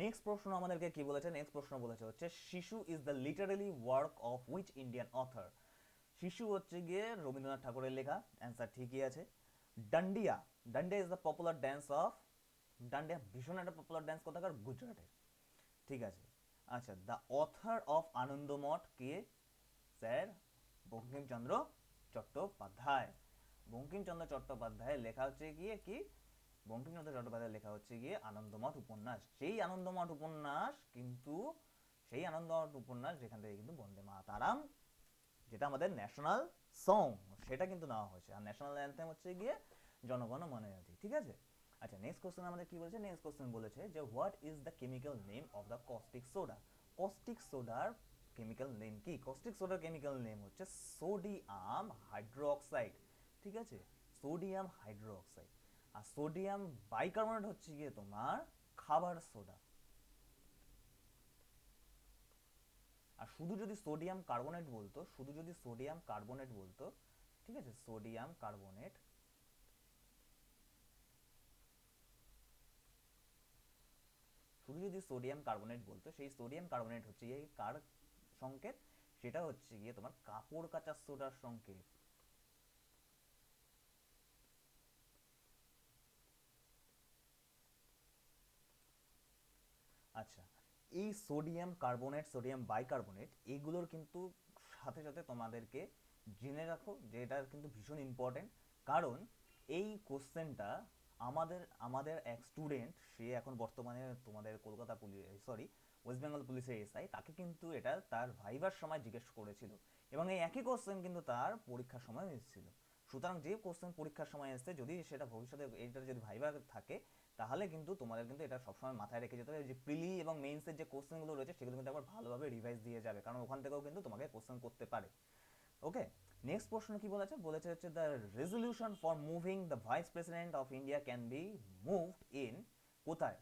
নেক্সট প্রশ্ন আমাদেরকে কি বলেছে? নেক্সট প্রশ্ন বলেছে হচ্ছে শিশু is the literally work of which Indian author. শিশু হচ্ছে গিয়ে রবীন্দ্রনাথ ঠাকুরের লেখা, অ্যান্সার ঠিকই আছে। Dandiya, dandiya is the popular dance of, dandiya ভীষণ একটা পপুলার ড্যান্স কোথাকার? গুজরাটের, ঠিক আছে। আচ্ছা, the author of Anandamath K? Sir Bankimchandra Chattopadhyay. Bankimchandra চট্টোপাধ্যায়ের লেখা হচ্ছে গিয়ে কি? বঙ্কিমচন্দ্র চট্টোপাধ্যায়ের লেখা হচ্ছে গিয়ে আনন্দমঠ উপন্যাস। সেই আনন্দমঠ উপন্যাস কিন্তু, সেই আনন্দমঠ উপন্যাস যেখান থেকে কিন্তু বন্দে মাতারাম, যেটা আমাদের ন্যাশনাল সং, সেটা কিন্তু নেওয়া হয়েছে। আর ন্যাশনাল অ্যান্থেম হচ্ছে গিয়ে জনগণ মন অধি, ঠিক আছে। আচ্ছা, নেক্সট কোশ্চেন আমাদের কি বলেছে? নেক্সট কোশ্চেন বলেছে যে what is the chemical name of the caustic soda. Caustic সোডার কেমিক্যাল নেম কি? কস্টিক সোডার কেমিক্যাল নেম হচ্ছে সোডিয়াম হাইড্রোক্সাইড, ঠিক আছে, সোডিয়াম হাইড্রোক্সাইড। আর সোডিয়াম বাইকার্বনেট হচ্ছে গিয়ে তোমার খাবার সোডা। আর শুধু যদি সোডিয়াম কার্বনেট বলতো, শুধু যদি সোডিয়াম কার্বনেট বলতো, ঠিক আছে, সোডিয়াম কার্বনেট, শুধু যদি সোডিয়াম কার্বনেট বলতো, সেই সোডিয়াম কার্বনেট হচ্ছে গিয়ে কার সংকেত? সেটা হচ্ছে গিয়ে তোমার কাপড় কাচা সোডার সংকেত। আচ্ছা, এই সোডিয়াম কার্বনেট, সোডিয়াম বাইকার্বনেট, এগুলোর কিন্তু সাথে সাথে তোমাদেরকে জেনে রাখো যে এটা কিন্তু ভীষণ ইম্পর্টেন্ট, কারণ এই কোশ্চেনটা আমাদের আমাদের এক স্টুডেন্ট, সে এখন বর্তমানে তোমাদের Kolkata police, sorry, West Bengal পুলিশের এসআই, তাকে কিন্তু এটা তার ভাইবার সময় জিজ্ঞেস করেছিল, এবং এই একই কোশ্চেন কিন্তু তার পরীক্ষার সময় এসেছিল। সুতরাং যে কোশ্চেন পরীক্ষার সময় এসছে, যদি সেটা ভবিষ্যতে এইটার যদি ভাইবা থাকে, তাহলে কিন্তু তোমাদের কিন্তু এটা সবসময় মাথায় রেখে যেতে হবে যে প্রিলি এবং মেইনসের যে কোশ্চেনগুলো রয়েছে সেগুলো কিন্তু আবার ভালোভাবে রিভাইজ দিয়ে যাবে, কারণ ওখান থেকেও কিন্তু তোমাকে কোশ্চেন করতে পারে। ওকে, নেক্সট প্রশ্ন কি বলেছে, বলেছে হচ্ছে the resolution for moving the vice president of India can be moved in, কোথায়,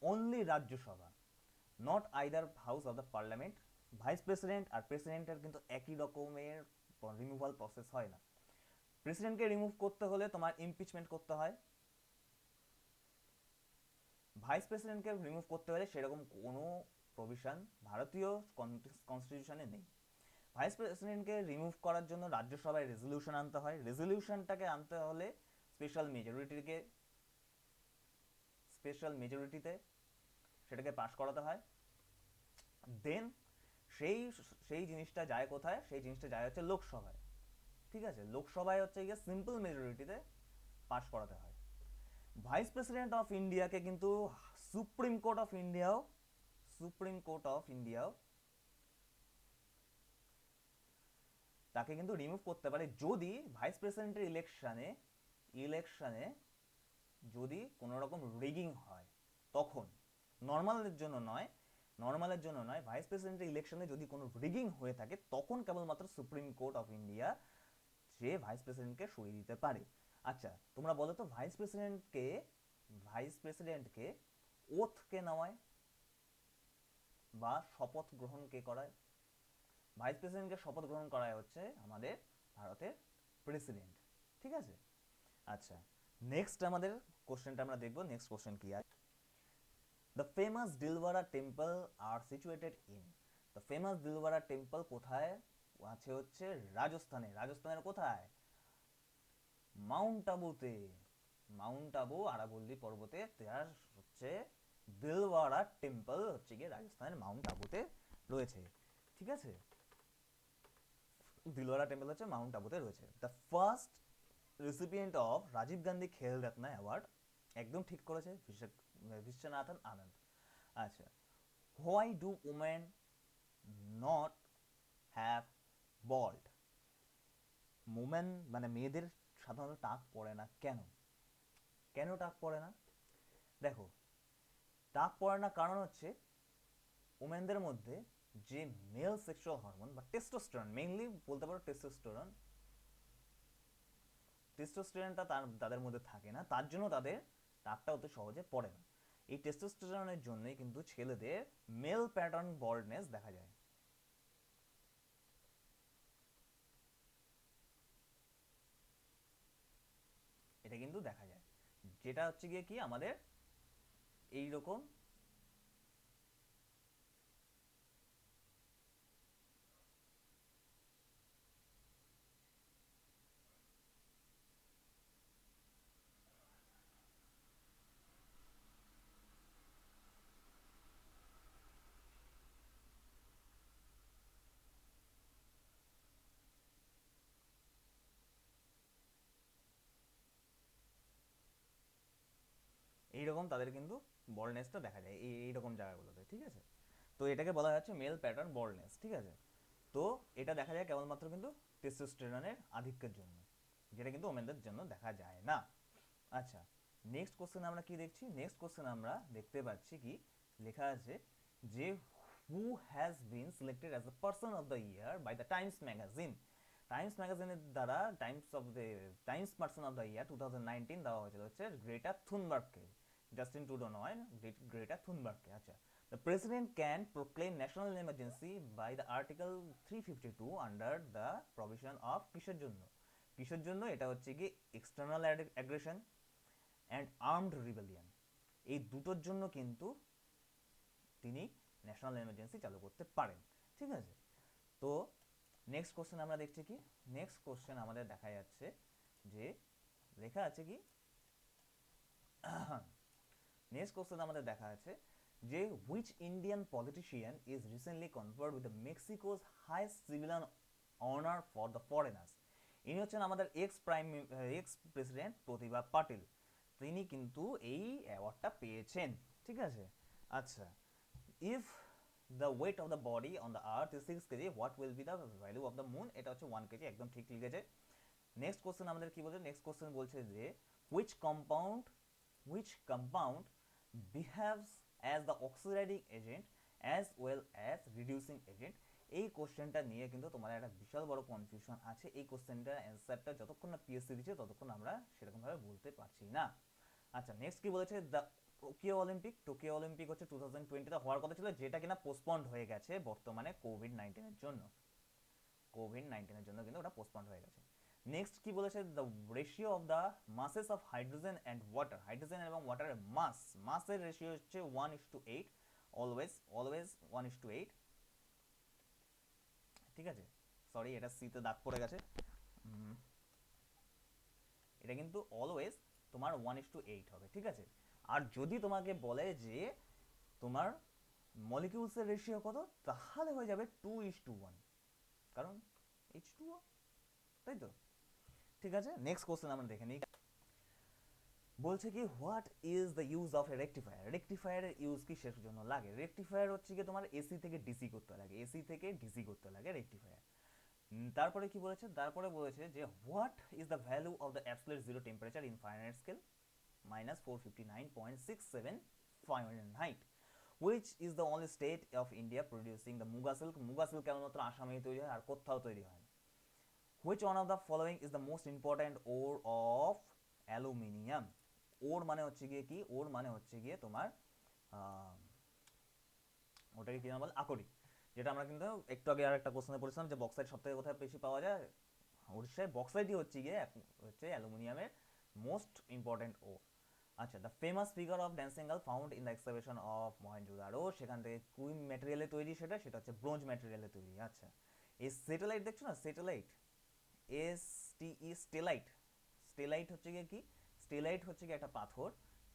only Rajya Sabha, not either house of the parliament. Vice president আর প্রেসিডেন্টের কিন্তু একই রকমের রিমুভাল প্রসেস হয় না। প্রেসিডেন্টকে রিমুভ করতে হলে তোমার ইমপিচমেন্ট করতে হয়, ভাইস প্রেসিডেন্টকে রিমুভ করতে হলে সেরকম কোনো প্রভিশন ভারতীয় কনস্টিটিউশনে নেই। ভাইস প্রেসিডেন্টকে রিমুভ করার জন্য রাজ্যসভায় রেজলিউশন আনতে হয়, রেজলিউশনটাকে আনতে হলে স্পেশাল মেজরিটিতে সেটাকে পাশ করাতে হয়। দেন সেই সেই জিনিসটা যায় কোথায়, সেই জিনিসটা যায় হচ্ছে লোকসভায়। ঠিক আছে, লোকসভায় হচ্ছে গিয়ে সিম্পল মেজরিটিতে পাশ করাতে হয়। ভাইস প্রেসিডেন্ট অফ ইন্ডিয়াকে কিন্তু সুপ্রিম কোর্ট অফ ইন্ডিয়াও সুপ্রিম কোর্ট অফ ইন্ডিয়াও তাকে কিন্তু রিমুভ করতে পারে, যদি ভাইস প্রেসিডেন্টের ইলেকশনে যদি কোনো রকম রিগিং হয়, তখন নর্মালের জন্য নয়, ভাইস প্রেসিডেন্টের ইলেকশনে যদি কোনো রিগিং হয়ে থাকে, তখন কেবলমাত্র সুপ্রিম কোর্ট অফ ইন্ডিয়া সে ভাইস প্রেসিডেন্টকে সরিয়ে দিতে পারে। আচ্ছা, তোমরা বলো তো ভাইস প্রেসিডেন্টকে ওথ কে নেওয়ায় বা শপথ গ্রহণ কে করায়? ভাইস প্রেসিডেন্টকে শপথ গ্রহণ করায় হচ্ছে আমাদের ভারতের প্রেসিডেন্ট। ঠিক আছে, আচ্ছা, নেক্সট আমাদের কোশ্চেনটা আমরা দেখবো। নেক্সট কোশ্চেন কি আছে, the famous Dilwara temple are situated in, the famous Dilwara temple কোথায় আছে, হচ্ছে রাজস্থানের কোথায়, মাউন্ট আবুতে। মাউন্ট আবু আরাবল্লী পর্বতে তার হচ্ছে দিলওয়ারা টেম্পল হচ্ছে গিয়ে রাজস্থানের মাউন্ট আবুতে রয়েছে। ঠিক আছে, দিলওয়ারা টেম্পল হচ্ছে মাউন্ট আবুতে রয়েছে। The first recipient of Rajiv Gandhi Khel Ratna award, একদম ঠিক করেছে বিশ্বনাথন আনন্দ। আচ্ছা, why do women not have bald, women মানে মেয়েদের সাধারণত টাক পড়ে না কেন? কেন টাক পড়ে না? দেখো, টাক পড়ে না কারণ হচ্ছে ওমেনদের মধ্যে যে মেল সেক্সুয়াল হরমোন বা টেস্টোস্টেরন, মেইনলি বলতে পারো টেস্টোস্টেরনটা তাদের মধ্যে থাকে না, তার জন্য তাদের টাকটা অত সহজে পড়ে না। এই টেস্টোস্টেরনের জন্যই কিন্তু ছেলেদের মেল প্যাটার্ন বল্ডনেস দেখা যায়। এটা কিন্তু দেখা যায়, যেটা হচ্ছে গিয়ে কি আমাদের এইরকম এইরকম তাদের কিন্তু বল্ডনেসটা দেখা যায় এইরকম জায়গাগুলোতে। ঠিক আছে, তো এটাকে বলা হচ্ছে মেল প্যাটার্ন বল্ডনেস। ঠিক আছে, তো এটা দেখা যায় কেবলমাত্র কিন্তু টেস্টোস্টেরনের আধিক্যের জন্য, যেটা কিন্তু ওমেনদের জন্য দেখা যায় না। আচ্ছা, নেক্সট কোশ্চেন আমরা কি দেখছি, নেক্সট কোশ্চেন আমরা দেখতে পাচ্ছি কি লেখা আছে যে who has been selected as the person of the year by the Times magazine. Times ম্যাগাজিনের দ্বারা Times person of the year 2019 দেওয়া হয়েছিল হচ্ছে গ্রেটা থুনবার্গকে, জাস্টিন ট্রুডো নয়, গ্রেটা থুনবার্গকে। আচ্ছা, the president can proclaim national emergency by the article 352 under the provision of কিসের জন্য এটা হচ্ছে কি external aggression and armed rebellion, এই দুটোর জন্য কিন্তু তিনি ন্যাশনাল এমার্জেন্সি চালু করতে পারেন। ঠিক আছে, তো নেক্সট কোশ্চেন আমরা দেখছি কি, নেক্সট কোশ্চেন আমাদের দেখা যাচ্ছে যে লেখা আছে কি নেক্সট কোশ্চেন আমাদের দেখা আছে যে which Indian politician is recently conferred with Mexico's highest civilian honour for the foreigners. ইনি হচ্ছেন আমাদের এক্স প্রেসিডেন্ট প্রতিভা পাটিল, তিনি কিন্তু এই অ্যাওয়ার্ডটা পেয়েছেন। ঠিক আছে, আচ্ছা, if the weight of the body on the earth is 6 KG, what will be the value of the moon? এটা হচ্ছে 1 কেজি, একদম ঠিক লিখেছে। নেক্সট কোশ্চেন আমাদের কি বলছে? নেক্সট কোশ্চেন বলছে যে which compound behaves as the oxidizing agent as well as reducing agent? এই কোশ্চেনটা নিয়ে কিন্তু তোমার একটা বিশাল বড় কনফিউশন আছে। এই কোশ্চেনটার অ্যান্সারটা যতক্ষণ না পিএসসি দিচ্ছে ততক্ষণ আমরা সেরকমভাবে বলতে পারছি না। আচ্ছা, নেক্সট কি বলেছে? দ্য টোকিও অলিম্পিক হচ্ছে 2020-তে হওয়ার কথা ছিল, যেটা কিনা পোস্টপন্ড হয়ে গেছে বর্তমানে কোভিড-19-এর জন্য। কিন্তু ওটা পোস্টপন্ড হয়ে গেছে। নেক্সট কি বলেছে? The ratio of the মাসেস of hydrogen and water, hydrogen এবং ওয়াটারের মাসের রেশিও হচ্ছে 1:8, অলওয়েজ 1:8। ঠিক আছে, সরি এটা সিতে দাগ পড়ে গেছে, এটা কিন্তু অলওয়েজ তোমার 1:8 হবে। ঠিক আছে, আর যদি তোমাকে বলে যে তোমার মলিকিউলসের রেশিও কত, তাহলে হয়ে যাবে 2:1, কারণ H2O, তাই তো? ঠিক আছে, নেক্সট কোশ্চেন আমরা দেখে নিই। বলছে কি what is the use of a rectifier? রেকটিফায়ারের ইউজ কি শেষ জন্য লাগে? রেকটিফায়ার হচ্ছে কি তোমার এসি থেকে ডিসি করতে লাগে রেকটিফায়ার। তারপরে কি বলেছে? তারপরে বলেছে যে what is the value of the absolute zero temperature in Fahrenheit scale? -459.67 Fahrenheit. Which is the only state of India producing the Muga silk? Muga silk কেবলমাত্র আসামেই তৈরি হয়, আর কোথাও তৈরি হয় না। Which one of the following is the most important ore of aluminium? Ore মানে হচ্ছে গিয়ে কি? ওর মানে হচ্ছে গিয়ে তোমার ওটাকে কি নাম বলে? আকরিক, যেটা আমরা কিন্তু একটু আগে আর একটা কোশ্চেনে পড়েছিলাম যে বক্সাইট সব থেকে কোথায় বেশি পাওয়া যায়? উড়িষ্যায়। বক্সাইটই হচ্ছে গিয়ে অ্যালুমিনিয়ামের মোস্ট ইম্পর্ট্যান্ট ওর। আচ্ছা, the famous figure of dancing girl found in the excavation of Mohenjo-daro, সেখান থেকে কোন ম্যাটেরিয়ালে তৈরি? সেটা হচ্ছে ব্রোঞ্জ ম্যাটেরিয়ালে তৈরি। আচ্ছা, এই স্যাটেলাইট দেখছো না, স্যাটেলাইট, স্টেলাইট। স্টেলাইট হচ্ছে গিয়ে কি? স্টেলাইট হচ্ছে গিয়ে একটা পাথর,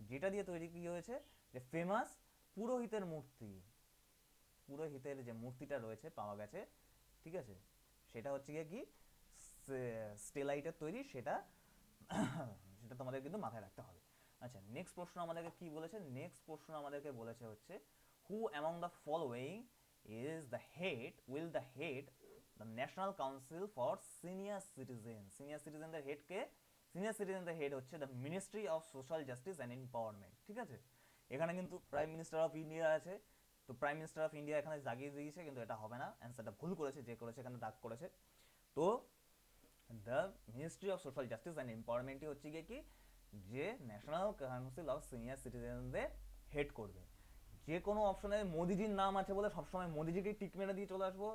যেটা দিয়ে তৈরি কি হয়েছে? যে ফেমাস পুরোহিতের মূর্তি, পুরোহিতের যে মূর্তিটা রয়েছে পাওয়া গেছে, ঠিক আছে, সেটা হচ্ছে গিয়ে কি? স্টেলাইটের তৈরি, সেটা সেটা তোমাদের কিন্তু মাথায় রাখতে হবে। আচ্ছা, নেক্সট প্রশ্ন আমাদেরকে কি বলেছে? নেক্সট প্রশ্ন আমাদেরকে বলেছে হচ্ছে who among the following is the head the national council for senior citizen? Senior সিটিজেনদের হেড কে? সিনিয়র সিটিজেনদের হেড হচ্ছে the ministry of social justice and empowerment. ঠিক আছে, এখানে কিন্তু প্রাইম মিনিস্টার অফ ইন্ডিয়া আছে, তো প্রাইম মিনিস্টার অফ ইন্ডিয়া এখানে জাগিয়ে দিয়েছে, কিন্তু এটা হবে না, অ্যান্সারটা ভুল করেছে, যে করেছে এখানে দাগ করেছে। তো the ministry of social justice and এম্পাওয়ারমেন্টই হচ্ছে গিয়ে কি? যে ন্যাশনাল কাউন্সিল অফ সিনিয়র সিটিজেনদের হেড করবে। যে কোনো অপশনে মোদিজির নাম আছে বলে সবসময় মোদিজিকে টিক মেরে দিয়ে চলে আসবো,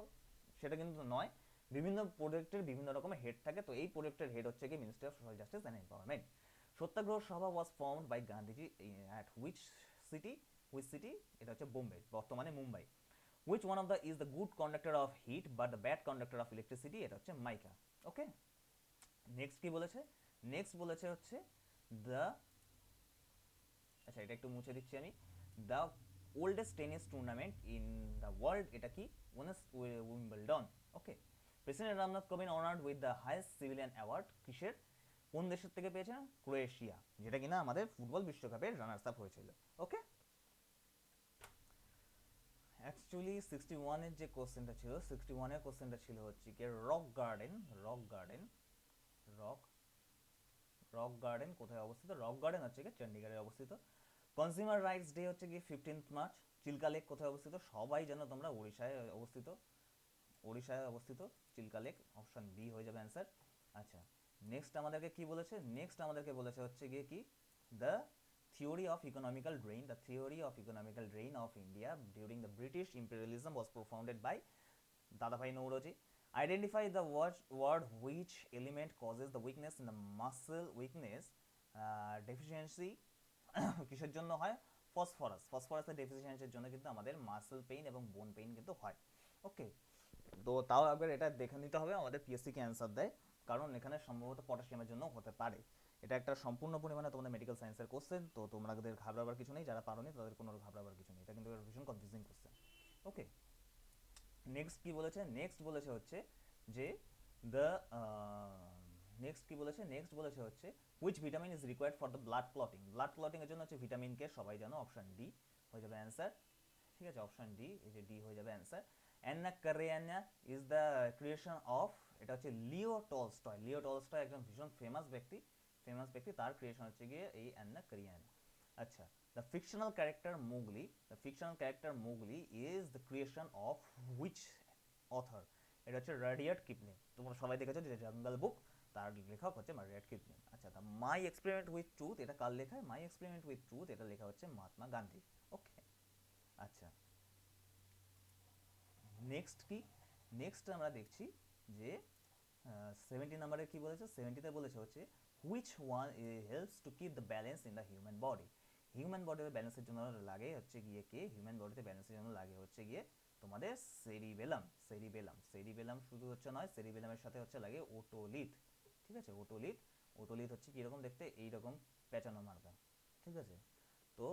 সেটা কিন্তু নয়। বিভিন্ন প্রজেক্টের বিভিন্ন রকমের হেড থাকে, তো এই প্রজেক্টের হেড হচ্ছে কি ministry of social justice and empowerment. Satyagraha Sabha was formed by Gandhiji at which city? এটা হচ্ছে বোম্বে, বর্তমানে Mumbai. Which one of the is the good conductor of heat but the bad conductor of electricity? এটা হচ্ছে মাইকা। ওকে, নেক্সট কি বলেছে? নেক্সট বলেছে হচ্ছে দ্য, আচ্ছা এটা একটু মুছে দিচ্ছি আমি, the oldest tennis tournament in the world, এটা কি? Wimbledon. Okay, president Ramnath Kovind honoured with the highest civilian award কিসের? কোন দেশের থেকে পেয়েছেন? ক্রোয়েশিয়া, যেটা কিনা আমাদের ফুটবল বিশ্বকাপের রানার্স আপ হয়েছিল। ওকে, অ্যাকচুয়ালি 61-এর যে কোশ্চেনটা ছিল, 61-এর কোশ্চেনটা ছিল হচ্ছে কি রক গার্ডেন কোথায় অবস্থিত? রক গার্ডেন হচ্ছে কি চণ্ডীগড়ে অবস্থিত। কনজিউমার রাইটস ডে হচ্ছে কি 15th মার্চ। চিল্কা লেক কোথায় অবস্থিত? সবাই জানো তোমরা, ওড়িশায় অবস্থিত চিল্কা লেক, অপশন বি হয়ে যাবে অ্যান্সার। আচ্ছা, নেক্সট আমাদেরকে কি বলেছে? নেক্সট আমাদেরকে বলেছে হচ্ছে গিয়ে কি the theory of economical drain of India during the British imperialism was propounded by Dadabhai Naoroji. Identify the word which element causes the weakness in the muscle weakness deficiency কিসের জন্য হয়? ফসফরাসের ডেফিসিয়েন্সির জন্য কিন্তু আমাদের মাসল পেইন এবং বোন পেইন কিন্তু হয়। ওকে, তো তাও একবার এটা দেখে নিতে হবে আমাদের পিএসসি কে অ্যান্সার দেয়, কারণ এখানে সম্ভবত পটাশিয়ামের জন্য হতে পারে। এটা একটা সম্পূর্ণ পরিমাণে তোমাদের মেডিকেল সায়েন্সের কোশ্চেন, তো তোমাদের ঘাবড়াবার কিছু নেই, যারা পারোনি তাদের কোনো ঘাবড়াবার কিছু নেই, এটা কিন্তু ভীষণ কনফিউজিং কোশ্চেন। ওকে, নেক্সট কি বলেছে? নেক্সট বলেছে হচ্ছে যে দ্য নেক্সট কি বলেছে, নেক্সট বলেছে হচ্ছে which vitamin is required for the blood clotting. Blood clotting এর জন্য হচ্ছে ভিটামিন কে সবাই জানো, অপশন ডি হয়ে যাবে অ্যান্সার। ঠিক আছে, অপশন ডি, এই যে ডি হয়ে যাবে answer. Anna Karenina is the creation of, এটা হচ্ছে লিও টলস্টয়। লিও টলস্টয় একজন ভীষণ ফেমাস ব্যক্তি, তার ক্রিয়েশন হচ্ছে গিয়ে এই অ্যান্না কারেনিনা। আচ্ছা, the fictional character Mowgli, the fictional character Mowgli is the creation of which author. এটা হচ্ছে রাডিয়ার্ড কিপলিং। তোমরা সবাই দেখেছো যে জঙ্গল বুক, তার লেখক হচ্ছে রাডিয়ার্ড কিপলিং। আচ্ছা, the my experiment with truth, এটা কার লেখা? মাই এক্সপেরিমেন্ট উইথ ট্রুথ এটা লেখা হচ্ছে মহাত্মা গান্ধী। ওকে, আচ্ছা নেক্সট কি, নেক্সট আমরা দেখছি যে 70 নাম্বারে কি বলেছে, 70তে বলেছে হচ্ছে which one helps to keep the balance in the human body. Human বডিতে ব্যালেন্সের জন্য লাগে হচ্ছে গিয়ে কে, হিউম্যান বডিতে ব্যালেন্সের জন্য লাগে হচ্ছে গিয়ে তোমাদের সেরিবেলাম। সেরিবেলাম শুধু হচ্ছে নয়, সেরিবেলামের সাথে হচ্ছে লাগে ওটোলিথ। ঠিক আছে, ওটোলিথ হচ্ছে কীরকম দেখতে, এইরকম পেঁচানো মার্কা। ঠিক আছে, তো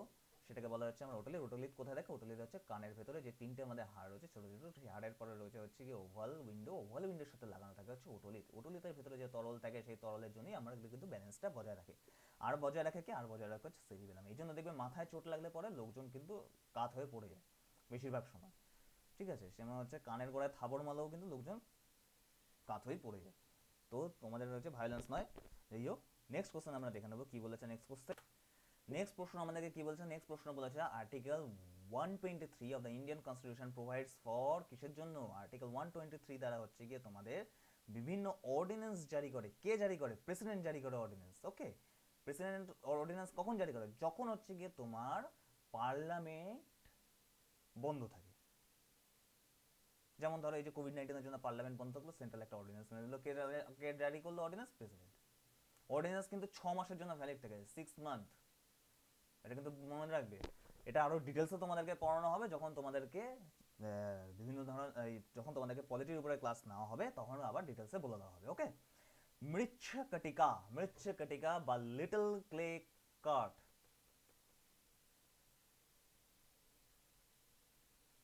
সেটাকে বলা হচ্ছে আমরা ওটোলিথ। ওটোলিথ কোথায় দেখো, ওটোলিথ হচ্ছে কানের ভেতরে যে তিনটে আমাদের হাড় রয়েছে ছোটো ছোটো, সেই হাড়ের পরে রয়েছে হচ্ছে কি ওভাল উইন্ডো, ওভাল উইন্ডোর সাথে লাগানো থাকে হচ্ছে ওটোলিথ। ওটোলিথের ভেতরে যে তরল থাকে সেই তরলের জন্যই আমরা কিন্তু ব্যালেন্সটা বজায় রাখি। আর বজায় রাখে কি, আর বজায় রাখে হচ্ছে সেরিবেলাম। এই জন্য দেখবে মাথায় চোট লাগলে পরে লোকজন কিন্তু কাত হয়ে পড়ে যায় বেশিরভাগ সময়। ঠিক আছে, সেমন হচ্ছে কানের গোড়ায় থাবড় মারলেও কিন্তু লোকজন কাত হয়ে পড়ে যায়। তো তোমাদের হচ্ছে ভায়োলেন্স নয়। যাই হোক, নেক্সট কোশ্চেন আমরা দেখে নেবো কি বলেছে নেক্সট কোশ্চেন। নেক্সট প্রশ্ন আমাদেরকে কি বলছে, নেক্সট প্রশ্ন বলেছে article 123 of the Indian constitution provides for, কিসের জন্য? আর্টিকেল 123 দ্বারা হচ্ছে গিয়ে তোমাদের বিভিন্ন অর্ডিন্যান্স জারি করে। কে জারি করে? প্রেসিডেন্ট জারি করে অর্ডিন্যান্স। ওকে, প্রেসিডেন্ট অর্ডিন্যান্স কখন জারি করে? যখন হচ্ছে গিয়ে তোমার পার্লামেন্ট বন্ধ থাকে। যেমন ধরো এই যে কোভিড-19 জন্য পার্লামেন্ট বন্ধ থাকলো, সেন্ট্রাল একটা অর্ডিন্যান্স নিয়ে নিল। কে জারি করলো অর্ডিন্যান্স? প্রেসিডেন্ট। অর্ডিন্যান্স কিন্তু 6 মাসের জন্য ভ্যালিড থাকে, 6 মান্থ। এটা কিন্তু মনে রাখবে। এটা আরো ডিটেলসে তোমাদেরকে পড়ানো হবে যখন তোমাদেরকে বিভিন্ন ধরনের যখন তোমাদেরকে পলিটির উপরে ক্লাস নেওয়া হবে, তখন আবার ডিটেলসে বলে দেওয়া হবে। ওকে, মৃচ্ছকটিকা বা লিটল ক্লে কার্ট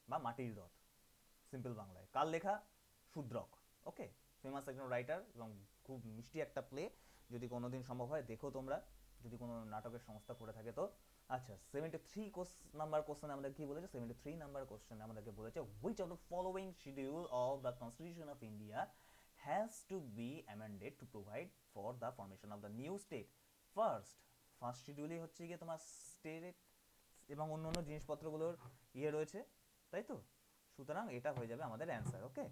বা মাটির রথ, সিম্পল বাংলায় কার লেখা? শূদ্রক। ওকে, ফেমাস একজন রাইটার এবং খুব মিষ্টি একটা প্লে। যদি কোনোদিন সম্ভব হয় দেখো তোমরা, যদি কোনো নাটকের সংস্থা করে থাকে তো। আচ্ছা, 73 নাম্বার কোশ্চেন আমাদের কি বলেছে? 73 নাম্বার কোশ্চেন আমাদেরকে বলেছে which of the following schedule of the constitution of India has to be amended to provide for the formation of the new state. First শিডিউলই হচ্ছে গিয়ে তোমার স্টেট এবং অন্য অন্য জিনিসপত্রগুলোর ইয়ে রয়েছে, তাই তো? সুতরাং এটা হয়ে যাবে আমাদের অ্যান্সার। ওকে,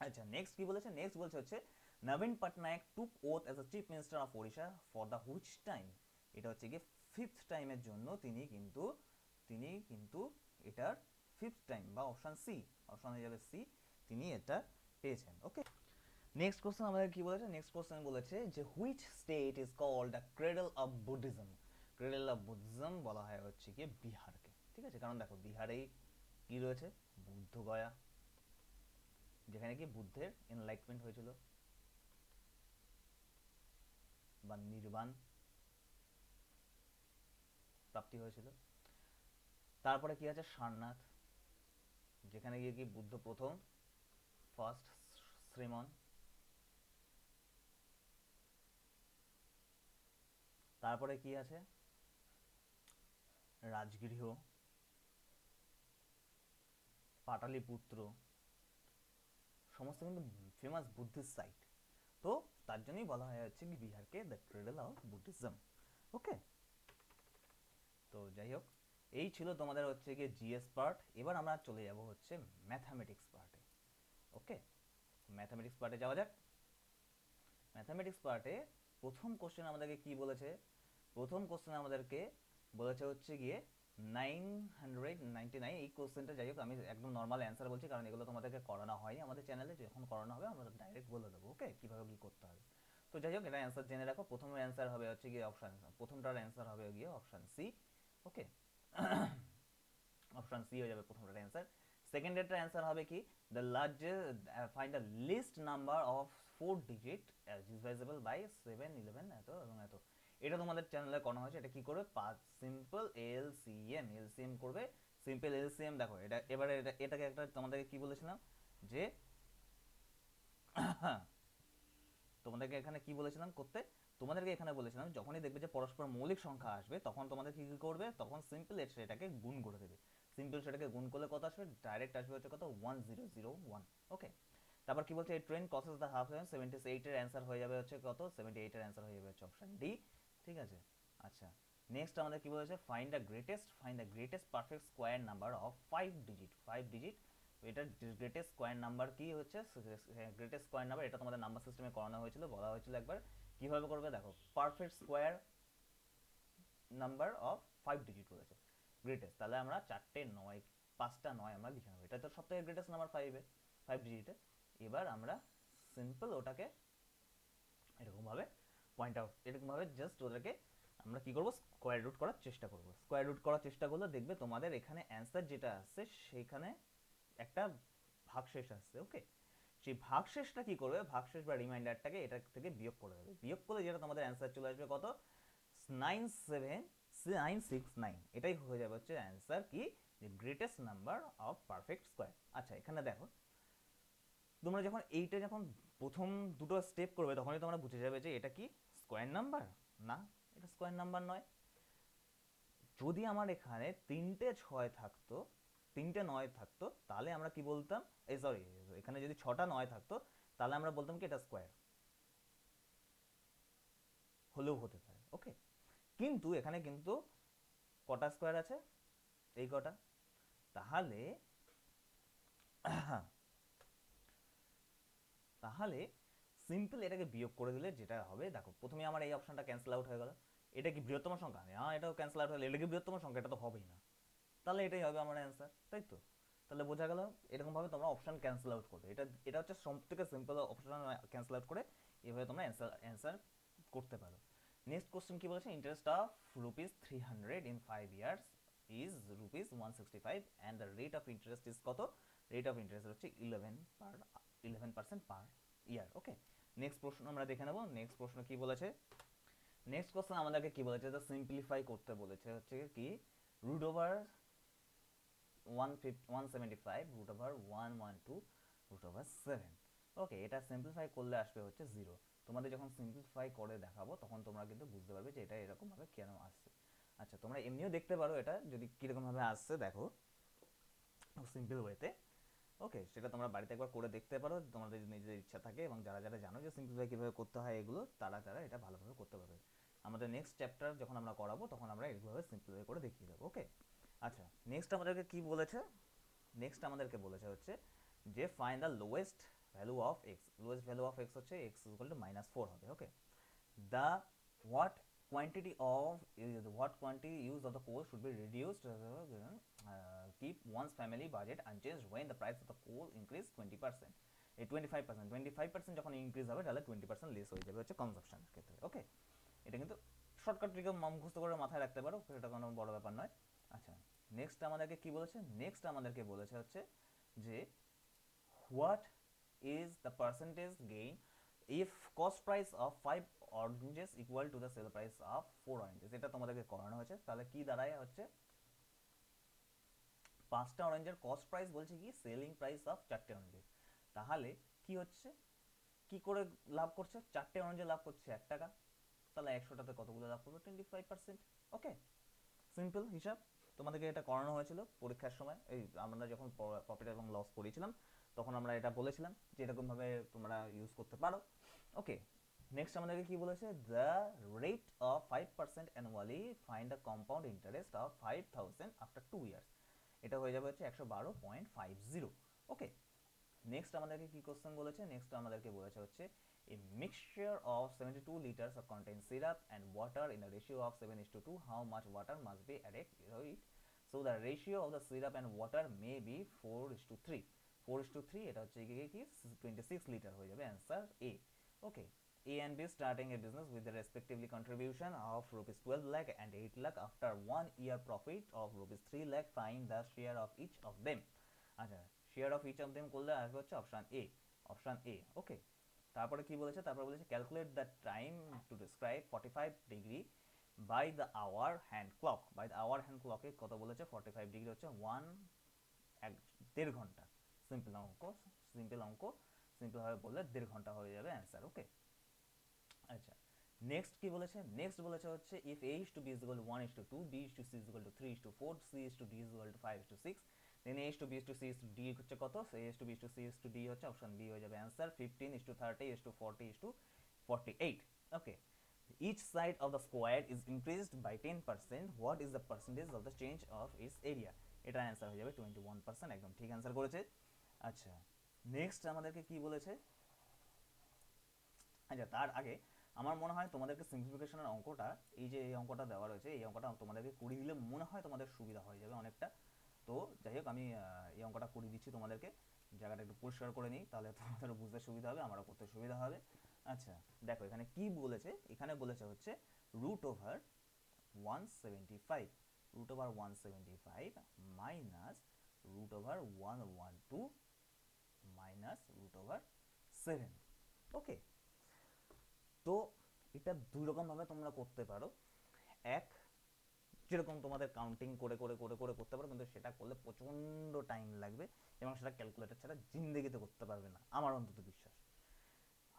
আচ্ছা নেক্সট কি বলেছে, নেক্সট বলছে হচ্ছে নবীন Patnaik took oath as a chief minister of Odisha for the which time. এটা হচ্ছে গিয়ে 5th টাইমের জন্য তিনি কিন্তু এটার 5th টাইম বা অপশন সি, অপশন হয়ে যাবে সি, তিনি এটা পেয়েছেন। ওকে, নেক্সট কোশ্চেন আমাদের কি বলেছে, নেক্সট কোশ্চেন বলেছে যে which state is called the cradle of Buddhism. Cradle of Buddhism বলা হয় হচ্ছে গিয়ে বিহারকে। ঠিক আছে, কারণ দেখো বিহারেই কি রয়েছে, বুদ্ধগয়া, যেখানে কি বুদ্ধের এনলাইটমেন্ট হয়েছিল বা নির্বাণ প্রাপ্তি হয়েছিল। তারপরে কি আছে, সারনাথ, যেখানে গিয়ে কি বুদ্ধ প্রথম ফার্স্ট শ্রীমন। তারপরে কি আছে, রাজগৃহ, পাটালিপুত্র, সমস্ত কিন্তু ফেমাস বুদ্ধিস্ট সাইট। তো তার জন্যই বলা হয় হচ্ছে কি বিহারকে দ্য ক্রেডল অফ বুদ্ধিজম। ওকে, তো যাই হোক, এই ছিল তোমাদের হচ্ছে গিয়ে জিএস পার্ট। এবার আমরা চলে যাব হচ্ছে ম্যাথামেটিক্স পার্টে। ওকে, ম্যাথামেটিক্স পার্টে যাওয়া যাক। ম্যাথামেটিক্স পার্টে প্রথম কোশ্চেন আমাদেরকে কি বলেছে, প্রথম কোশ্চেন আমাদেরকে বলেছে হচ্ছে গিয়ে 999। এই কোশ্চেনটা যাই হোক আমি একদম নর্মাল অ্যান্সার বলছি, কারণ এগুলো তোমাদেরকে করানো হয়নি আমাদের চ্যানেলে। যখন করানো হবে আমরা ডাইরেক্ট বলে দেবো ওকে কীভাবে কী করতে হবে। তো যাই হোক, এটা অ্যান্সার জেনে রাখো। প্রথমের অ্যান্সার হবে হচ্ছে গিয়ে অপশান, প্রথমটার অ্যান্সার হবে গিয়ে option C. Okay, option C হয়ে যাবে প্রথমটার অ্যান্সার। সেকেন্ডেরটার অ্যান্সার হবে কি, the largest find the least number of 4 digit as divisible by 7, 11 এত এবং এত। এটা তোমাদের চ্যানেলে করানো হয়েছে। এটা কি করবে, সিম্পল এলসিএম করবে। সিম্পল এলসিএম দেখো, এটা এবারে এটাকে একটা তোমাদেরকে কি বলেছিলাম যে তোমাদেরকে এখানে কি বলেছিলাম করতে, তোমাদেরকে এখানে বলেছিলাম যখনই দেখবে যে পরস্পর মৌলিক সংখ্যা আসবে তখন তোমাদের কি করবে, তখন সিম্পল সেটাকে গুণ করে দেবে। সিম্পল সেটাকে গুণ করলে কত আসবে, ডাইরেক্ট আসবে হচ্ছে কত 1001। ওকে, তারপর কি বলছে, এই ট্রেন ক্রসেস দ্য হাফ 78 এর অ্যান্সার হয়ে যাবে হচ্ছে কত, 78 এর অ্যান্সার হয়ে যাবে হচ্ছে অপশন ডি। ঠিক আছে, আচ্ছা নেক্সট আমাদের কি বলেছে, find the greatest perfect square number of 5 digit. এটার গ্রেটেস্ট স্কোয়ার নাম্বার কি হচ্ছে, গ্রেটেস্ট স্কোয়ার নাম্বার এটা তোমাদের নাম্বার সিস্টেমে করানো হয়েছিল, বলা হয়েছিল একবার কিভাবে করবে। দেখো perfect square number of 5 digit বলেছে গ্রেটেস্ট, তাহলে আমরা 5টা 9 আমরা লিখে নেবো, এটা তো সব থেকে গ্রেটেস্ট নাম্বার 5 ডিজিটে। এবার আমরা সিম্পল ওটাকে এরকমভাবে পয়েন্ট আউট, এরকমভাবে জাস্ট ওদেরকে আমরা কি করবো, স্কোয়ার রুট করার চেষ্টা করবো। স্কোয়ার রুট করার চেষ্টা করলে দেখবে তোমাদের এখানে অ্যান্সার যেটা আসছে সেইখানে একটা ভাগশেষ আসছে। ওকে, সেই ভাগশেষটা কি করবে, ভাগশেষ বা রিমাইন্ডারটাকে এটা থেকে বিয়োগ করে দেবে। বিয়োগ করলে যেটা তোমাদের অ্যান্সার চলে আসবে কত, 97969। এটাই হয়ে যাবে হচ্ছে অ্যান্সার কি, যে greatest number of perfect square. আচ্ছা এখানে দেখো, তোমরা যখন এইটা যখন প্রথম দুটো স্টেপ করবে তখনই তোমরা বুঝে যাবে যে এটা কি স্কোয়ার নাম্বার না, এটা স্কোয়ার নাম্বার নয়। যদি আমার এখানে 3টে 6 থাকতো, 3টে 9 থাকতো, তাহলে আমরা কি বলতাম, এই সরি, এখানে যদি 6টা 9 থাকতো তাহলে আমরা বলতাম কি এটা স্কোয়ার, হলেও হতে পারে। ওকে, কিন্তু এখানে কিন্তু কটা স্কোয়ার আছে, এই কটা, তাহলে তাহলে সিম্পল এটাকে বিয়োগ করে দিলে যেটা হবে, দেখো প্রথমে আমার এই অপশনটা ক্যান্সেল আউট হয়ে গেল। এটা কি বৃহত্তম সংখ্যা, হ্যাঁ এটাও ক্যান্সেল আউট হলে, এটা কি বৃহত্তম সংখ্যা, এটা তো হবেই না, তাহলে এটাই হবে আমার অ্যান্সার, তাই তো। তাহলে বোঝা গেল এরকমভাবে তোমরা অপশন ক্যান্সেল আউট করবে, এটা এটা হচ্ছে সব থেকে সিম্পল অপশন ক্যান্সেল আউট করে এভাবে তোমরা অ্যান্সার করতে পারো। নেক্সট কোশ্চেন কি বলেছে, interest of ₹300 in 5 years is ₹165 and the rate of interest is কত, রেট অফ ইন্টারেস্ট হচ্ছে 11% পার ইয়ার। ওকে, নেক্সট প্রশ্ন আমরা দেখে নেব। নেক্সট প্রশ্ন কি বলেছে, নেক্সট কোশ্চেন আমাদেরকে কি বলেছে, সিম্পলিফাই করতে বলেছে হচ্ছে কি root over 175 root over 112 root over 7। Okay, এটা সিম্পলিফাই করলে আসবে হচ্ছে 0। তোমাদের যখন সিম্পলিফাই করে দেখাবো তখন তোমরা কিন্তু বুঝতে পারবে যে এটা এরকমভাবে কেন আসছে। আচ্ছা তোমরা এমনিও দেখতে পারো এটা যদি কীরকমভাবে আসছে, দেখো সিম্পল ওয়েতে। ওকে, সেটা তোমরা বাড়িতে একবার করে দেখতে পারো তোমাদের নিজেদের ইচ্ছা থাকে, এবং যারা যারা জানো যে সিম্পলিফাই কীভাবে করতে হয় এগুলো, তারা তারা এটা ভালোভাবে করতে পারবে। আমাদের নেক্সট চ্যাপ্টার যখন আমরা করাবো তখন আমরা এইভাবে সিম্পলিফাই করে দেখিয়ে দেবো। ওকে, আচ্ছা নেক্সট আমাদেরকে কি বলেছে, নেক্সট আমাদেরকে বলেছে হচ্ছে যে find the lowest value of x. Lowest value of x হচ্ছে এক্স ইকুয়াল টু -4 হবে। ওকে, the what quantity use of the coal should be reduced, keep one's family budget unchanged when the price of the coal increase 20%, এই 25% যখন ইনক্রিজ হবে তাহলে 20% লেস হয়ে যাবে হচ্ছে কনজাম্পশনের ক্ষেত্রে। ওকে, এটা কিন্তু শর্টকাট ট্রিকে মুখস্থ করে মাথায় রাখতে পারো, এটা কোনো বড় ব্যাপার নয়। আচ্ছা নেক্সট আমাদেরকে কি বলেছে, নেক্সট আমাদেরকে বলেছে হচ্ছে যে what is the percentage gain if cost price of 5 oranges equal to the sale price of 4 oranges। এটা তোমাদেরকে করানো হয়েছে, তাহলে কি দাঁড়ায় হচ্ছে 5টা অরেঞ্জের কস্ট প্রাইস বলছে কি সেলিং প্রাইস অফ 4টে অরেঞ্জের, তাহলে কি হচ্ছে, কি করে লাভ করছে, 4টে অরেঞ্জে লাভ করছে 1 টাকা, তাহলে 100টাতে কতগুলো লাভ করবে 25%। ওকে, সিম্পল হিসাব, তোমাদেরকে এটা করানো হয়েছিল পরীক্ষার সময়, এই আমরা যখন প্রফিট এবং লস করেছিলাম তখন আমরা এটা বলেছিলাম যে এরকমভাবে তোমরা ইউজ করতে পারো। ওকে, নেক্সট আমাদেরকে কি বলেছে, the rate of 5% annually find the compound interest of 5000 after 2 years. এটা হয়ে যাবে হচ্ছে 112.50। ওকে, নেক্সট আমাদেরকে কি কোশ্চেন বলেছে, নেক্সট আমাদেরকে বলেছে হচ্ছে a mixture of 72 liters of contained syrup and water in a ratio of 7:2, how much water must be added to it so the ratio of the syrup and water may be 4:3। 4:3 এটা হচ্ছে কি 26 লিটার হয়ে যাবে, answer A. Okay, A and B starting a business with the respectively contribution of ₹12 lakh and 8 lakh after 1 year profit of ₹3 lakh, find the share of each of them। আচ্ছা share of each of them করলে আসবে হচ্ছে অপশান এ, অপশান এ। ওকে, তারপরে কি বলেছে, তারপরে বলেছে calculate the time to describe 45 degree by the hour hand clock. By the hour hand ক্লকে কত বলেছে, 45 ডিগ্রি হচ্ছে 1.5 ঘন্টা। সিম্পল অঙ্ক, সিম্পল অঙ্ক। সিম্পল ভাবে বললে 1.5 ঘন্টা হয়ে যাবে অ্যান্সার। ওকে, আচ্ছা নেক্সট কি বলেছে, নেক্সট বলেছে হচ্ছে if a is to b is equal to 1 is to 2, b is to c is equal to 3 is to 4, c is to d is equal to 5 is to 6, then a is to b is to c is to d হচ্ছে কত, a is to b is to c is to d হচ্ছে অপশন বি হয়ে যাবে answer 15 is to 30 is to 40 is to 48। Okay, each side of the square is increased by 10%, what is the percentage of the change of its area? এটা অ্যান্সার হয়ে যাবে 21%, একদম ঠিক অ্যান্সার করেছে। আচ্ছা নেক্সট আমাদেরকে কি বলেছে, আচ্ছা তার আগে আমার মনে হয় তোমাদেরকে সিম্পলিফিকেশনের অঙ্কটা, এই যে এই অঙ্কটা দেওয়া রয়েছে, এই অঙ্কটা তোমাদেরকে করে দিলে মনে হয় তোমাদের সুবিধা হয়ে যাবে অনেকটা। তো যাই হোক আমি এই অঙ্কটা করে দিচ্ছি তোমাদেরকে, জায়গাটা একটু পরিষ্কার করে নিই, তাহলে তোমাদেরও বুঝতে সুবিধা হবে, আমারও করতে সুবিধা হবে। আচ্ছা দেখো এখানে কি বলেছে, এখানে বলেছে হচ্ছে root over 175, root over 175 minus root over 112 minus root over 7। Okay, তো এটা দুই রকম ভাবে তোমরা করতে পারো, এক যেরকম তোমাদের কাউন্টিং করে করে করে করে করতে পারো, কিন্তু সেটা করলে প্রচণ্ড টাইম লাগবে এবং সেটা ক্যালকুলেটর ছাড়া জিন্দেগিতে করতে পারবে না, আমার অন্তত বিশ্বাস।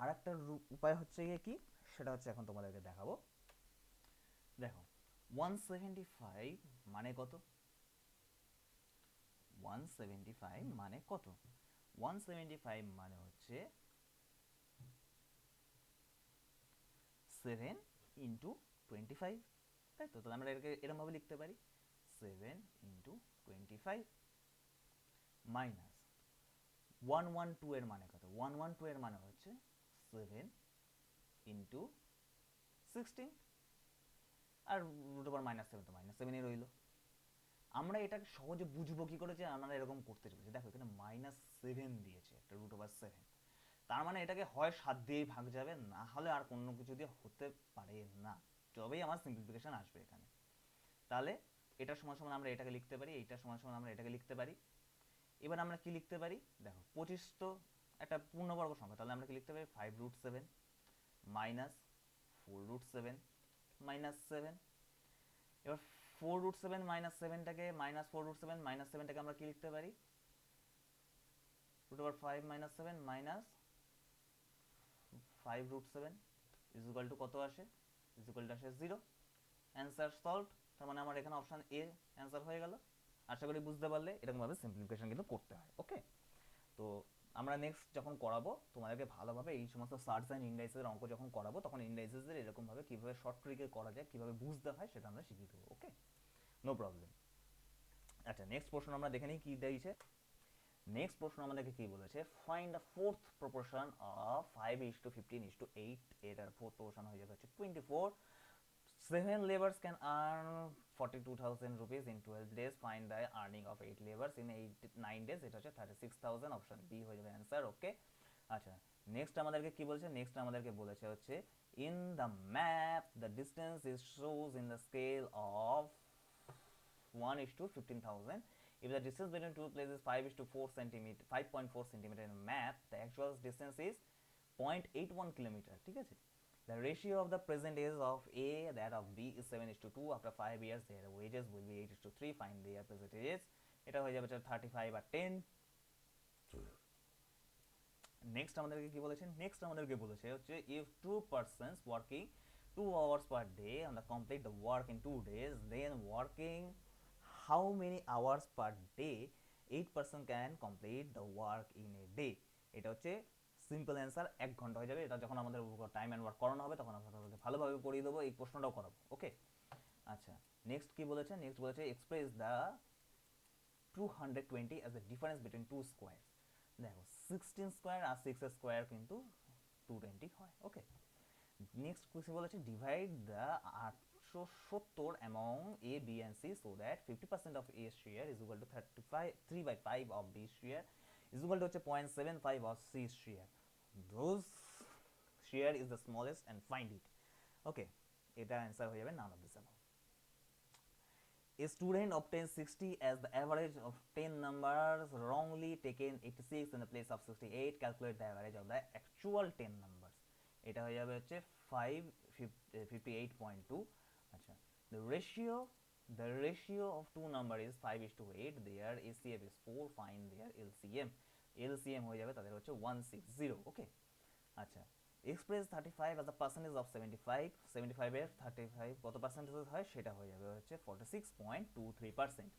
আর একটা উপায় হচ্ছে গিয়ে কি, সেটা হচ্ছে এখন তোমাদেরকে দেখাবো। দেখো 175 মানে কত, 175 মানে কত, 175 মানে হচ্ছে 7 ইন্টু 25, তাই তো, তাহলে আমরা এটাকে এরকম ভাবে লিখতে পারি 7 ইন্টু 25 মাইনাস 112 এর মানে কত, 112 এর মানে হচ্ছে 7 ইন্টু 16, আর রুট ওভার মাইনাস 7 তো মাইনাস 7ই রইল। আমরা এটাকে সহজে বুঝবো কি করে যে আমরা এরকম করতে চলেছি, দেখো এখানে মাইনাস 7 দিয়েছে একটা রুট ওভার 7, তার মানে এটাকে হয় 7 দিয়েই ভাগ যাবে, না হলে আর কোনো কিছু দিয়ে হতে পারে না, তবেই আমার সিম্পলিফিকেশন আসবে এখানে। তাহলে এটার সমান সমান আমরা এটাকে লিখতে পারি, এইটার সমান সমান আমরা এটাকে লিখতে পারি। এবার আমরা কি লিখতে পারি, দেখো 25 তো একটা পূর্ণবর্গ সংখ্যা, তাহলে আমরা কি লিখতে পারি 5 রুট 7 মাইনাস 4 রুট 7 মাইনাস 7। এবার 4 রুট 7 মাইনাস 7টাকে মাইনাস 4 রুট 7 মাইনাস 7টাকে আমরা কি লিখতে পারি, root over 5 minus 7 minus 5 root 7 is equal to কত আসে, ইজ ইকুয়াল টু আসে 0। অ্যান্সার সলভড, তার মানে আমার এখানে অপশন এ অ্যান্সার হয়ে গেল। আশা করি বুঝতে পারলে এরকমভাবে সিম্পলিফিকেশন কিন্তু করতে হয়। ওকে, তো আমরা নেক্সট যখন করাবো তোমাদেরকে ভালোভাবে এই সমস্ত সার্চ অ্যান্ড ইন্ডাইসের অঙ্ক যখন করাবো, তখন ইন্ডাইসেসের এরকমভাবে কীভাবে শর্ট ট্রিকে করা যায়, কীভাবে বুঝতে হয়, সেটা আমরা শিখিয়ে দেবো। ওকে, নো প্রবলেম। আচ্ছা নেক্সট প্রশ্ন আমরা দেখে নিই কী দিয়েছে। নেক্সট প্রশ্ন আমাদেরকে কি বলেছে, find the fourth proportion of 5:15:8, এটার ফোর্থ প্রপোর্শন হয়ে যাবে হচ্ছে 24। 7 laborers can earn 42,000 rupees in 12 days, find the earning of 8 laborers in 9 days, এটা হচ্ছে 36,000, অপশন বি হয়ে যাবে অ্যান্সার। ওকে, আচ্ছা নেক্সট আমাদেরকে কি বলছে, নেক্সট আমাদেরকে বলেছে হচ্ছে in the map the distance is shows in the scale of 1:15,000, if the distance between two places 5:4 centimeter 5.4 centimeter in a map, the actual distance is 0.81 kilometer, ঠিক আছে। The ratio of the present age of A that of B is 7:2, after 5 years their wages will be 8:3, find their present ages, এটা হয়ে যাবে 35 আর 10। নেক্সট আমাদেরকে কি বলেছেন, নেক্সট আমাদেরকে বলেছে হচ্ছে if two persons working 2 hours per day and complete the work in 2 days, then working how many hours per day 8 person can complete the work in a day, এটা হচ্ছে সিম্পল অ্যান্সার 1 ঘন্টা হয়ে যাবে। এটা যখন আমাদের টাইম অ্যান্ড ওয়ার্ক করানো হবে তখন আমরা ভালোভাবে পড়িয়ে দেবো, এই প্রশ্নটাও করাবো। ওকে, আচ্ছা নেক্সট কি বলেছে, নেক্সট বলেছে express the 220 as a difference between two squares, দেখো 16 স্কোয়ার আর 6 স্কোয়ার কিন্তু 220 হয়। ওকে, নেক্সট কোয়েশ্চেন বলেছে divide the 870 among A, B and C so that 50% of A share is equal to 3/5 of B share is equal to হচ্ছে 0.75 of C share, those share is the smallest and find it। ওকে, এটা অ্যান্সার হয়ে যাবে none of this above. A student obtains 60 as the average of 10 numbers, wrongly taken 86 in the place of 68, calculate the average of the actual 10 numbers, এটা হয়ে যাবে হচ্ছে 58.2। আচ্ছা the ratio of two number is 5:8, their ACF is 4, find their LCM, LCM হয়ে যাবে তাদের হচ্ছে 160, ওকে। আচ্ছা, express 35 as a percentage of 75, 75 এর 35 কত পার্সেন্টেজ হয় সেটা হয়ে যাবে হচ্ছে 46.23%।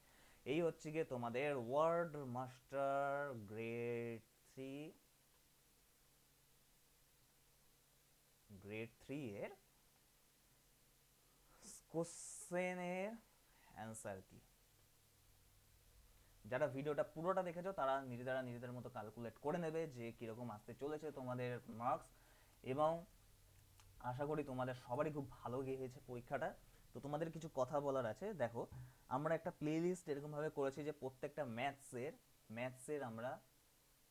এই হচ্ছে গিয়ে তোমাদের ওয়ার্ড মাস্টার গ্রেড 3 এর কোশ্চেনের অ্যান্সার কি। যারা ভিডিওটা পুরোটা দেখেছো তারা নিজেদের মতো ক্যালকুলেট করে নেবে যে কীরকম আসতে চলেছে তোমাদের মার্কস, এবং আশা করি তোমাদের সবারই খুব ভালো গিয়েছে পরীক্ষাটা। তো তোমাদের কিছু কথা বলার আছে। দেখো, আমরা একটা প্লে লিস্ট এরকমভাবে করেছি যে প্রত্যেকটা ম্যাথসের আমরা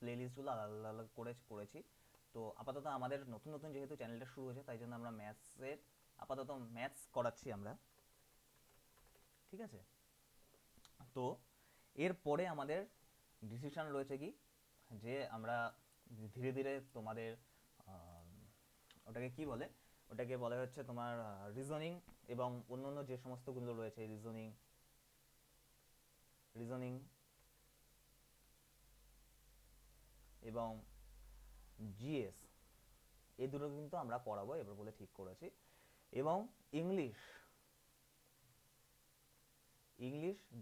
প্লে লিস্টগুলো আলাদা আলাদা করেছি। তো আপাতত আমাদের নতুন নতুন যেহেতু চ্যানেলটা শুরু হয়েছে, তাই জন্য আমরা আপাতত ম্যাথস করাচ্ছি আমরা, ঠিক আছে। তো এরপরে আমাদের ডিসিশন রয়েছে কি, যে আমরা ধীরে ধীরে তোমাদের ওটাকে কি বলে, ওটাকে বলা হচ্ছে তোমার রিজনিং এবং অন্যান্য যে সমস্তগুলো রয়েছে, রিজনিং এবং জিএস, এই দুটো কিন্তু আমরা পড়াবো এবার বলে ঠিক করেছি। এবং ইংলিশ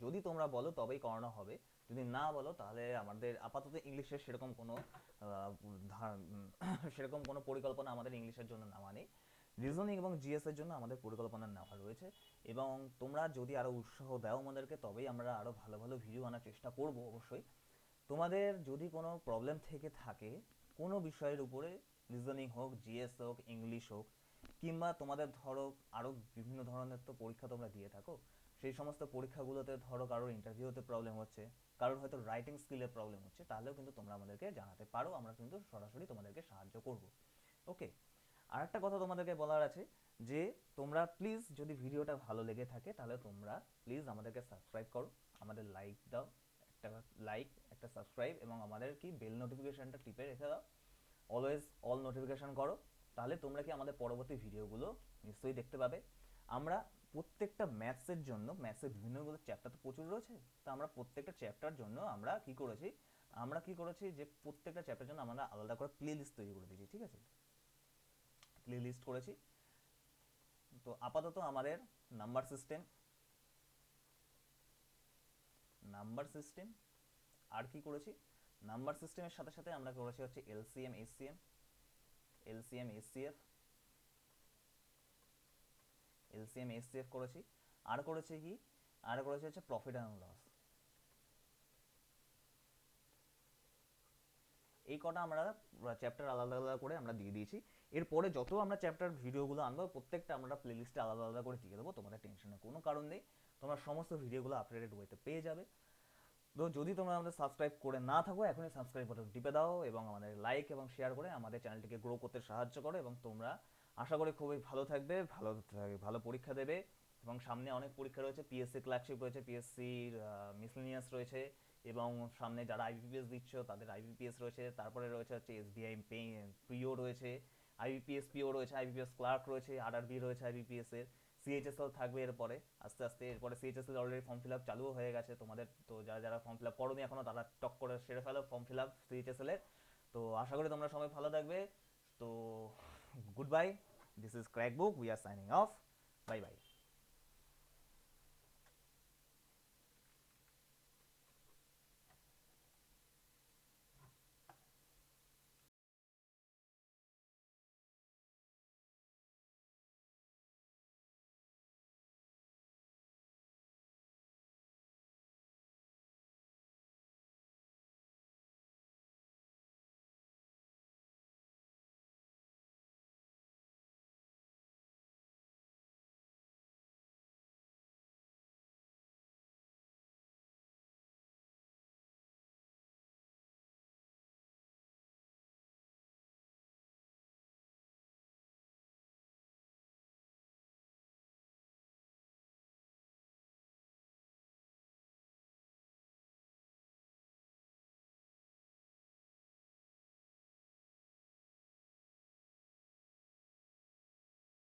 যদি তোমরা বলো তবেই করানো হবে, যদি না বলো তাহলে আমাদের আপাতত ইংলিশের সেরকম কোনো পরিকল্পনা আমাদের ইংলিশের জন্য নেওয়া নেই। রিজনিং এবং জিএস এর জন্য আমাদের পরিকল্পনা নেওয়া রয়েছে, এবং তোমরা যদি আরও উৎসাহ দাও আমাদেরকে তবেই আমরা আরও ভালো ভালো ভিডিও আনার চেষ্টা করব অবশ্যই। তোমাদের যদি কোনো প্রবলেম থেকে থাকে কোনো বিষয়ের উপরে, রিজনিং হোক, জিএস হোক, ইংলিশ হোক, কিংবা তোমাদের ধরো আরও বিভিন্ন ধরনের তো পরীক্ষা তোমরা দিয়ে থাকো, সেই সমস্ত পরীক্ষাগুলোতে ধরো কারোর ইন্টারভিউতে প্রবলেম হচ্ছে, কারোর হয়তো রাইটিং স্কিলে প্রবলেম হচ্ছে, তাহলেও কিন্তু তোমরা আমাদেরকে জানাতে পারো, আমরা কিন্তু সরাসরি তোমাদেরকে সাহায্য করব, ওকে। আর একটা কথা তোমাদেরকে বলার আছে, যে তোমরা প্লিজ যদি ভিডিওটা ভালো লেগে থাকে তাহলে তোমরা প্লিজ আমাদেরকে সাবস্ক্রাইব করো, আমাদের লাইক দাও, একটা লাইক, একটা সাবস্ক্রাইব, এবং আমাদের কি বেল নোটিফিকেশনটা টিপে রেখে দাও, অলওয়েজ অল নোটিফিকেশন করো, তাহলে তোমরা কি আমাদের পরবর্তী ভিডিওগুলো নিশ্চয়ই দেখতে পাবে। আমরা প্রত্যেকটা ম্যাথসের বিভিন্নগুলো চ্যাপ্টার তো প্রচুর রয়েছে, তো আমরা প্রত্যেকটা চ্যাপ্টার জন্য আমরা কি করেছি যে প্রত্যেকটা চ্যাপ্টার জন্য আমরা আলাদা করে প্লে লিস্ট তৈরি করে দিয়েছি, ঠিক আছে, প্লে লিস্ট করেছি। তো আপাতত আমাদের নাম্বার সিস্টেম আর কি করেছি, নাম্বার সিস্টেমের সাথে সাথে আমরা করেছি হচ্ছে এলসিএম এইচসিএফ করেছি, আর করেছি হচ্ছে প্রফিট অ্যান্ড লস। এই কটা আমরা চ্যাপ্টার আলাদা আলাদা করে আমরা দিয়ে দিয়েছি। এরপরে যত আমরা চ্যাপ্টার ভিডিওগুলো আনবো প্রত্যেকটা আমরা প্লে লিস্টে আলাদা আলাদা করে দিয়ে দেবো, তোমাদের টেনশনের কোনো কারণ নেই, তোমরা সমস্ত ভিডিওগুলো আপডেটেড ওয়েতে পেয়ে যাবে। তো যদি তোমরা আমাদের সাবস্ক্রাইব করে না থাকো এখনই সাবস্ক্রাইব বাটন টিপে দাও, এবং আমাদের লাইক এবং শেয়ার করে আমাদের চ্যানেলটিকে গ্রো করতে সাহায্য করো, এবং তোমরা আশা করি খুবই ভালো থাকবে, ভালো পরীক্ষা দেবে, এবং সামনে অনেক পরীক্ষা রয়েছে, পিএসসি ক্লার্কশিপ রয়েছে, পিএসসির মিসলেনিয়াস রয়েছে, এবং সামনে যারা আইবিপিএস দিচ্ছ তাদের আইবিপিএস রয়েছে, তারপরে রয়েছে হচ্ছে এসবিআই পিও রয়েছে, আইবিপিএস পিও রয়েছে, আইবিপিএস ক্লার্ক রয়েছে, আরআরবি রয়েছে আইবিপিএস এর, সিএইচএসএল থাকবে এরপরে আস্তে আস্তে। এরপরে CHSL already form fill up চালুও হয়ে গেছে তোমাদের, তো যারা যারা ফর্ম ফিল আপ করোনি এখনো তারা টক করে সেরে ফেলো ফর্ম ফিল আপ সিএইচএসএল এর। তো আশা করি তোমরা সবাই ভালো থাকবে। তো good bye, this is crack book, we are signing off, bye bye.